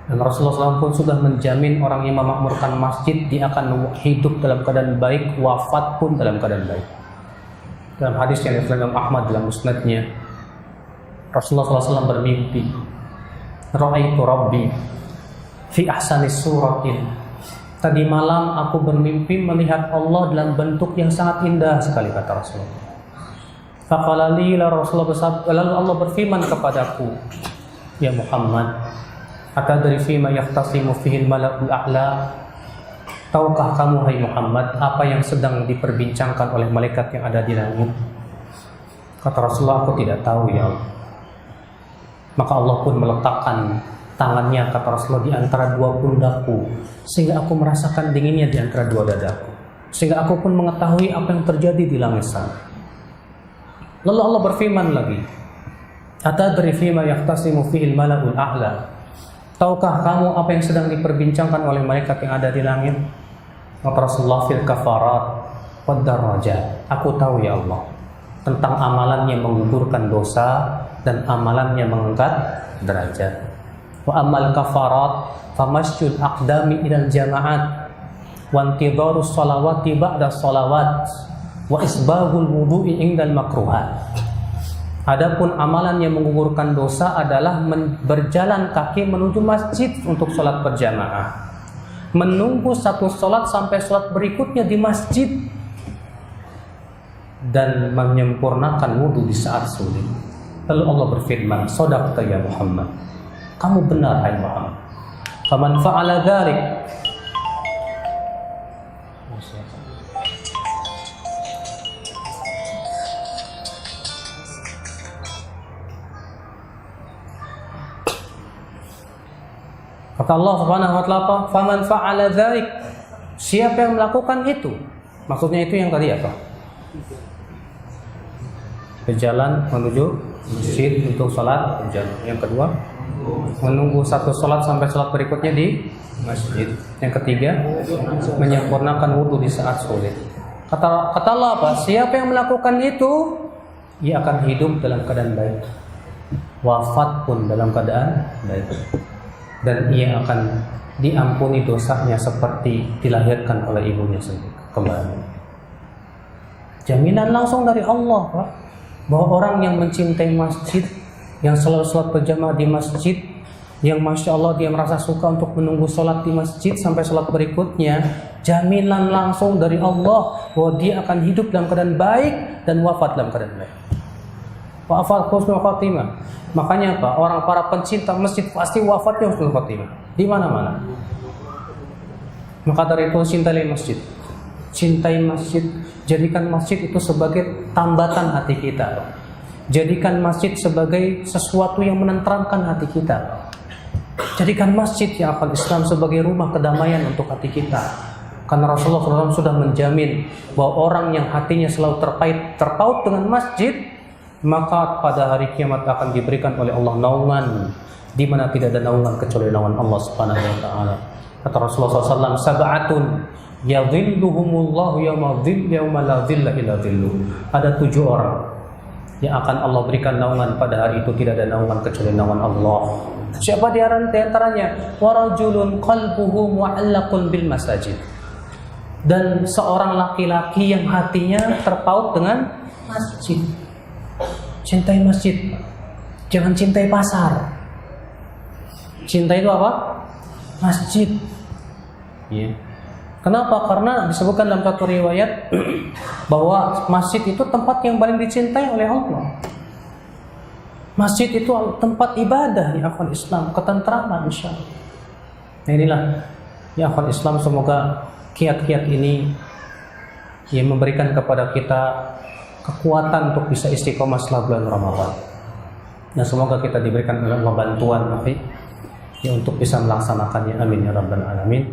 Dan Rasulullah SAW pun sudah menjamin orang yang memakmurkan masjid dia akan hidup dalam keadaan baik, wafat pun dalam keadaan baik. Dalam hadis yang diriwayatkan Imam Ahmad dalam musnadnya, Rasulullah SAW bermimpi, ra'aitu Rabbi fi ahsani suratin. Tadi malam aku bermimpi melihat Allah dalam bentuk yang sangat indah sekali, kata Rasulullah. Faqala li la Rasulullah, lalu Allah berfirman kepadaku, ya Muhammad, atadri fima yahtasimu fihi al-mala'ul a'la? Tahukah kamu, hai Muhammad, apa yang sedang diperbincangkan oleh malaikat yang ada di langit? Kata Rasulullah, aku tidak tahu ya Allah. Maka Allah pun meletakkan tangannya, kata Rasulullah, di antara dua pundakku, sehingga aku merasakan dinginnya di antara dua dadaku, sehingga aku pun mengetahui apa yang terjadi di langit sana. Lalu Allah berfirman lagi, atadri fima yahtasimu fihi al-mala'ul a'la? Tahukah kamu apa yang sedang diperbincangkan oleh malaikat yang ada di langit? Kata Rasulullah, fil kafarat wad darajat. Aku tahu ya Allah tentang amalan yang menggugurkan dosa dan amalan yang mengangkat derajat. Wa amal kafarat famasjul aqdami ilal jama'at wa intidharus salawati ba'da salawat wa isbaghul wudu'i indal makruhat. Adapun amalan yang menggugurkan dosa adalah berjalan kaki menuju masjid untuk sholat berjamaah, menunggu satu sholat sampai sholat berikutnya di masjid, dan menyempurnakan wudhu di saat sulit. Lalu Allah berfirman, shadaqta ya Muhammad, kamu benar hai Muhammad. Faman fa'ala dzalik, kata Allah Subhanahu wa taala, faman fa'ala dzalik, siapa yang melakukan itu? Maksudnya itu yang tadi apa? Berjalan menuju masjid untuk salat berjamaah. Yang kedua, menunggu satu salat sampai salat berikutnya di masjid. Yang ketiga, menyempurnakan wudu di saat sulit. Kata Allah apa? Siapa yang melakukan itu, ia akan hidup dalam keadaan baik, wafat pun dalam keadaan baik, dan ia akan diampuni dosanya seperti dilahirkan oleh ibunya sendiri kembali. Jaminan langsung dari Allah, Pak, bahwa orang yang mencintai masjid, yang selalu sholat berjamaah di masjid, yang Masya Allah dia merasa suka untuk menunggu sholat di masjid sampai sholat berikutnya, jaminan langsung dari Allah bahwa dia akan hidup dalam keadaan baik dan wafat dalam keadaan baik. Wafat husnul khatimah. Makanya apa? Orang para pencinta masjid pasti wafatnya husnul khatimah di mana-mana. Maka dari itu cintai masjid. Cintai masjid, jadikan masjid itu sebagai tambatan hati kita. Jadikan masjid sebagai sesuatu yang menenteramkan hati kita. Jadikan masjid ya akal Islam sebagai rumah kedamaian untuk hati kita. Karena Rasulullah SAW sudah menjamin bahwa orang yang hatinya selalu terpaut dengan masjid, maka pada hari kiamat akan diberikan oleh Allah naungan di mana tidak ada naungan kecuali naungan Allah Subhanahu wa taala. Kata Rasulullah SAW, sab'atun yadhilluhumullahu yawma la dhilla illa dhilluh. Ada 7 orang yang akan Allah berikan naungan pada hari itu, tidak ada naungan kecuali naungan Allah. Siapa di antaranya? Warajulun qalbuhu mu'allaqun bil masajid. Dan seorang laki-laki yang hatinya terpaut dengan masjid. Cintai masjid. Jangan cintai pasar. Cinta itu apa? Masjid. Ya. Kenapa? Karena disebutkan dalam satu riwayat bahwa masjid itu tempat yang paling dicintai oleh Allah. Masjid itu tempat ibadah ya akhwat Islam, ketentraman insyaallah. Nah inilah ya akhwat Islam, semoga kiat-kiat ini yang memberikan kepada kita kekuatan untuk bisa istiqomah setelah bulan Ramadan. Dan semoga kita diberikan oleh Allah bantuan ya untuk bisa melaksanakannya. Amin ya rabbal alamin.